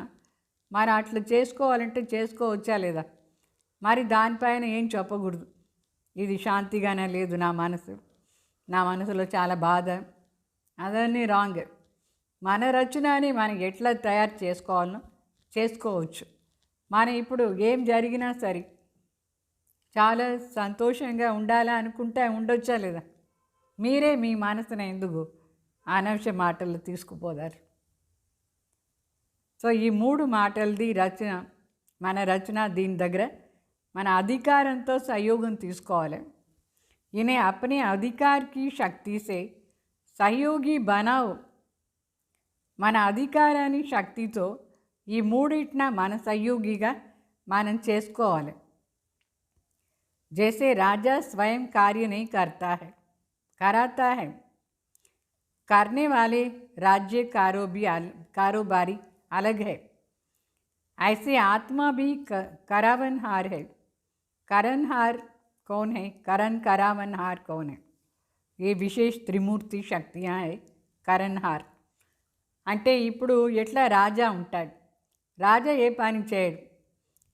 మరి అట్లా చేసుకోవాలంటే చేసుకోవచ్చా లేదా? మరి దానిపైన ఏం చెప్పకూడదు. ఇది శాంతిగానే లేదు నా మనసులో చాలా బాధ, అదన్నీ రాంగ్. మన రచనని మనం ఎట్లా తయారు చేసుకోవాలనో చేసుకోవచ్చు. మనం ఇప్పుడు ఏం జరిగినా సరే చాలా సంతోషంగా ఉండాలా అనుకుంటే ఉండొచ్చా లేదా? మీరే మీ మనసుని ఎందుకు అనవసర మాటలు తీసుకుపోతారు? సో ఈ మూడు మాటలది రచన, మన రచన. దీని దగ్గర మన అధికారంతో సహయోగం తీసుకోవాలి. इन्हें अपने अधिकार की शक्ति से सहयोगी बनाओ. మన అధికారాన్ని శక్తితో ఈ మూడిటిన మన సహయోగిగా మనం చేసుకోవాలి. जैसे राजा स्वयं कार्य नहीं कराता है, करने वाले राज्य कारोबारी अलग है, ऐसे आत्मा भी करावनहार है. करणहार कौन है? करावनहार कौन है? ये विशेष त्रिमूर्ति शक्तियाँ है करणहार. అంటే ఇప్పుడు ఎట్లా రాజా ఉంటాడు, రాజా ఏ పని చేయడు,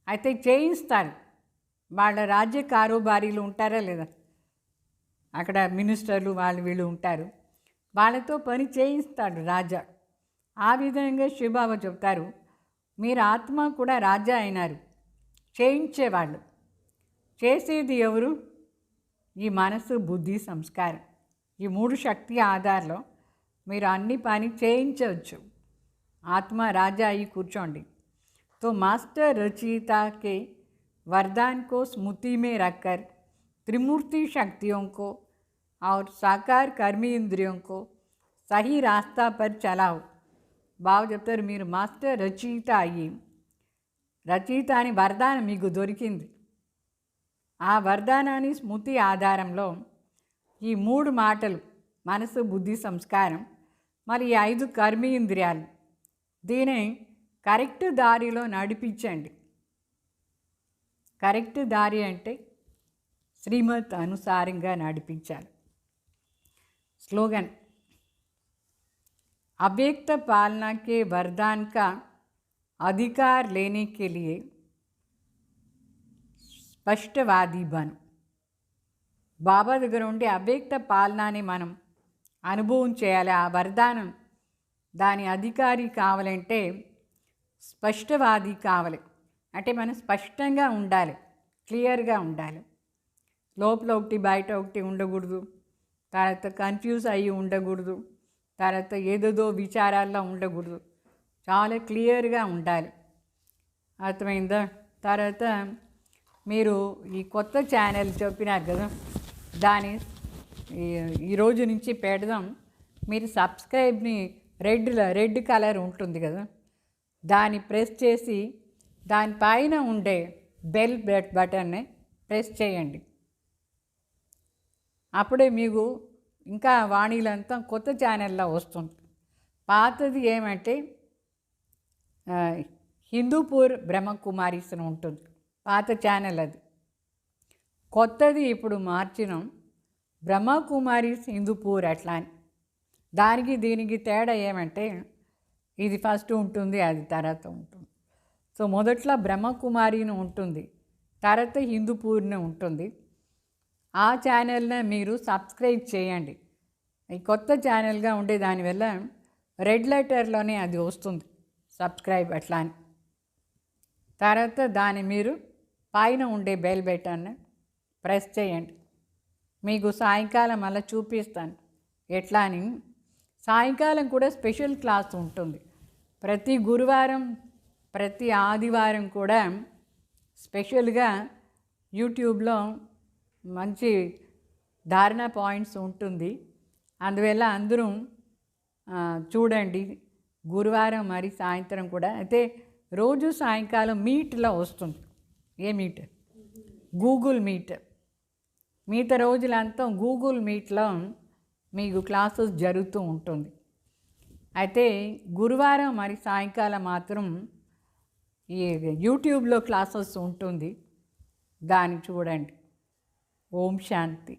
అయితే చేయిస్తాడు. వాళ్ళ రాజ్య కారోబారీలు ఉంటారా లేదా? అక్కడ మినిస్టర్లు వీళ్ళు ఉంటారు, వాళ్ళతో పని చేయిస్తాడు రాజా. ఆ విధంగా శివబాబా చెప్తారు, మీరు ఆత్మ కూడా రాజా అయినారు. చేయించేవాళ్ళు. చేసేది ఎవరు? ఈ మనసు, బుద్ధి, సంస్కారం. ఈ మూడు శక్తి ఆధారంలో మీరు అన్ని పని చేయించవచ్చు. ఆత్మ రాజా అయి కూర్చోండి. तो मास्टर रचयिता के वरदान को स्मृति में रखकर त्रिमूर्ति शक्तियों को और साकार कर्मी इंद्रियों को सही रास्ता पर चलाओ. బాగా చెప్తారు, మీరు మాస్టర్ రచయిత అయ్యి, రచయిత అని వరదానం మీకు దొరికింది. ఆ వరదానాన్ని స్మృతి ఆధారంలో ఈ మూడు మాటలు మనసు, బుద్ధి, సంస్కారం, మరి ఈ 5 కర్మేంద్రియాలు, దీని కరెక్ట్ దారిలో నడిపించండి. కరెక్ట్ దారి అంటే శ్రీమత్ అనుసారంగా నడిపించాలి. స్లోగన్, अव्यक्त पालना के वरदान का अधिकार लेने के लिए स्पष्टवादी बन. బాబా దగ్గర ఉండి అవ్యక్త పాలనని మనం అనుభవం చేయాలి. ఆ వరదానం దాని అధికారి కావాలంటే స్పష్టవాది కావాలి. అంటే మనం స్పష్టంగా ఉండాలి, క్లియర్గా ఉండాలి. లోపల ఒకటి బయట ఒకటి ఉండకూడదు. తర్వాత కన్ఫ్యూజ్ అయ్యి ఉండకూడదు. తర్వాత ఏదేదో విచారాల్లో ఉండకూడదు. చాలా క్లియర్గా ఉండాలి. అర్థమైందా? తర్వాత మీరు ఈ కొత్త ఛానల్ చెప్పినారు కదా, దాని ఈరోజు నుంచి పెడదాం. మీరు సబ్స్క్రైబ్ని రెడ్ కలర్ ఉంటుంది కదా, దాన్ని ప్రెస్ చేసి దానిపైన ఉండే బెల్ బటన్ని ప్రెస్ చేయండి. అప్పుడే మీకు ఇంకా వాణిలంతా కొత్త ఛానల్లో వస్తుంది. పాతది ఏమంటే హిందూపూర్ బ్రహ్మకుమారీస్ అని ఉంటుంది, పాత ఛానల్ అది. కొత్తది ఇప్పుడు మార్చినాం, బ్రహ్మకుమారీస్ హిందూపూర్ అట్లా అని. దానికి దీనికి తేడా ఏమంటే ఇది ఫస్ట్ ఉంటుంది, అది తర్వాత ఉంటుంది. సో మొదట్లో బ్రహ్మకుమారిని ఉంటుంది, తర్వాత హిందూపూర్ని ఉంటుంది. ఆ ఛానల్ని మీరు సబ్స్క్రైబ్ చేయండి. ఈ కొత్త ఛానల్గా ఉండే దానివల్ల రెడ్ లెటర్లోనే అది వస్తుంది సబ్స్క్రైబ్ అట్లా అని. తర్వాత దాన్ని మీరు పైన ఉండే బెల్ బటన్ని ప్రెస్ చేయండి. మీకు సాయంకాలం అలా చూపిస్తాను ఎట్లా అని. సాయంకాలం కూడా స్పెషల్ క్లాస్ ఉంటుంది. ప్రతి గురువారం ప్రతి ఆదివారం కూడా స్పెషల్గా యూట్యూబ్లో మంచి ధారణ పాయింట్స్ ఉంటుంది. అందువల్ల అందరూ చూడండి. గురువారం మరి సాయంత్రం కూడా అయితే రోజు సాయంకాలం మీట్లో వస్తుంది. ఏ మీట్? Google meet. మిగతా రోజులంతా గూగుల్ మీట్లో మీకు క్లాసెస్ జరుగుతూ ఉంటుంది. అయితే గురువారం మరి సాయంకాలం మాత్రం ఈ యూట్యూబ్లో క్లాసెస్ ఉంటుంది, దాన్ని చూడండి. ఓం శాంతి.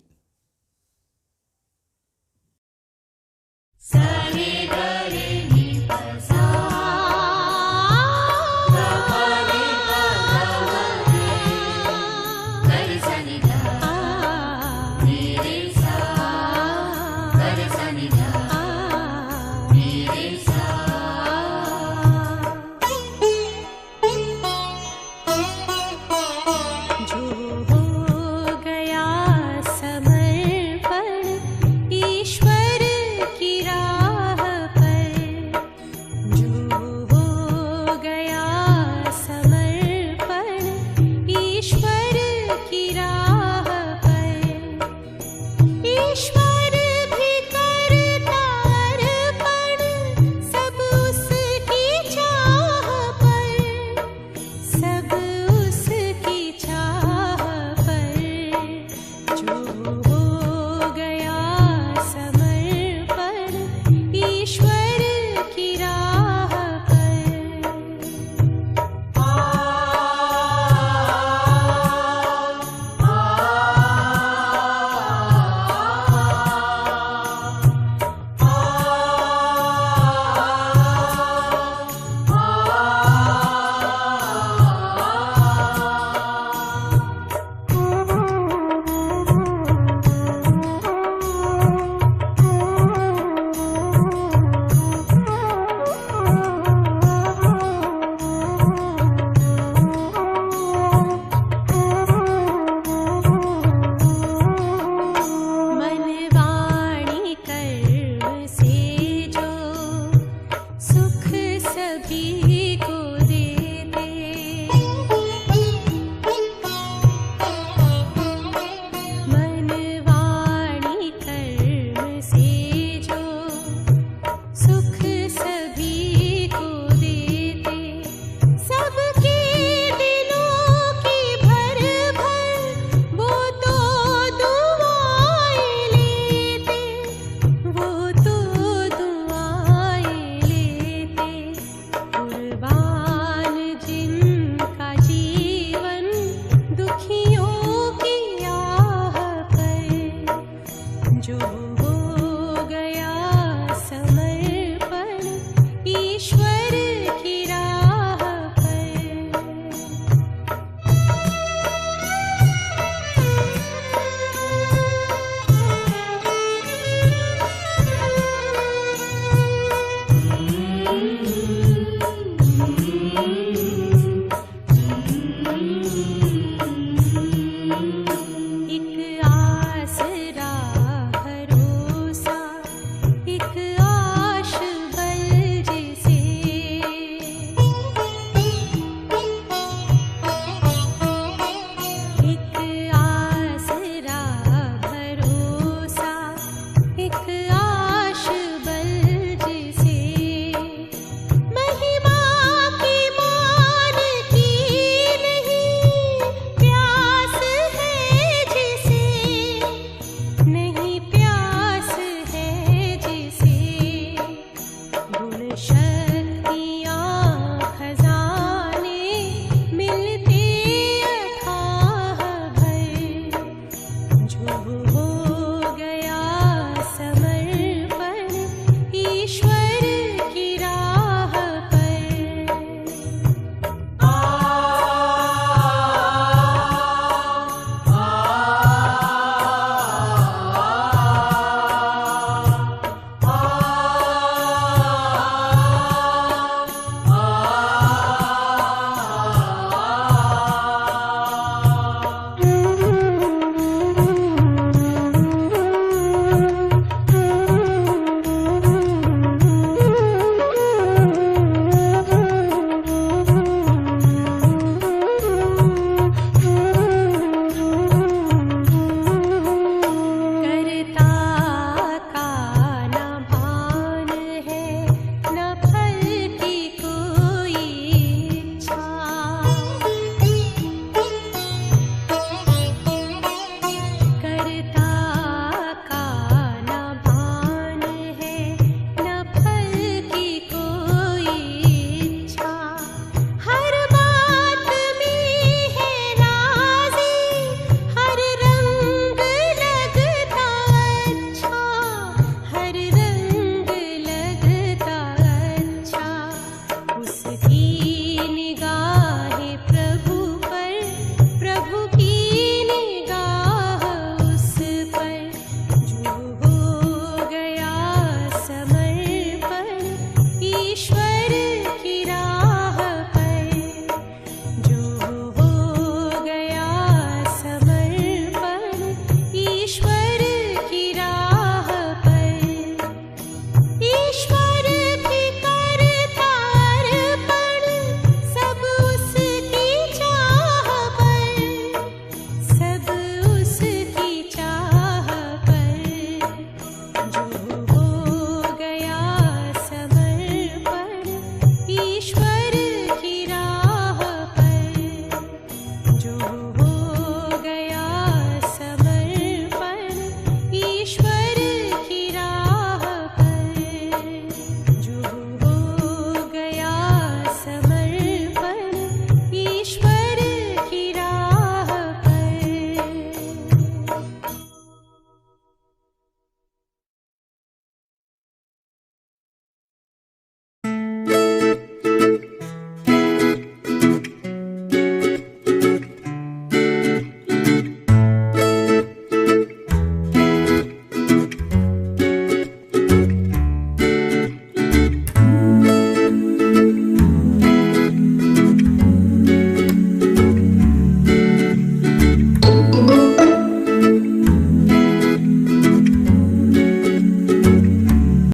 मंजूर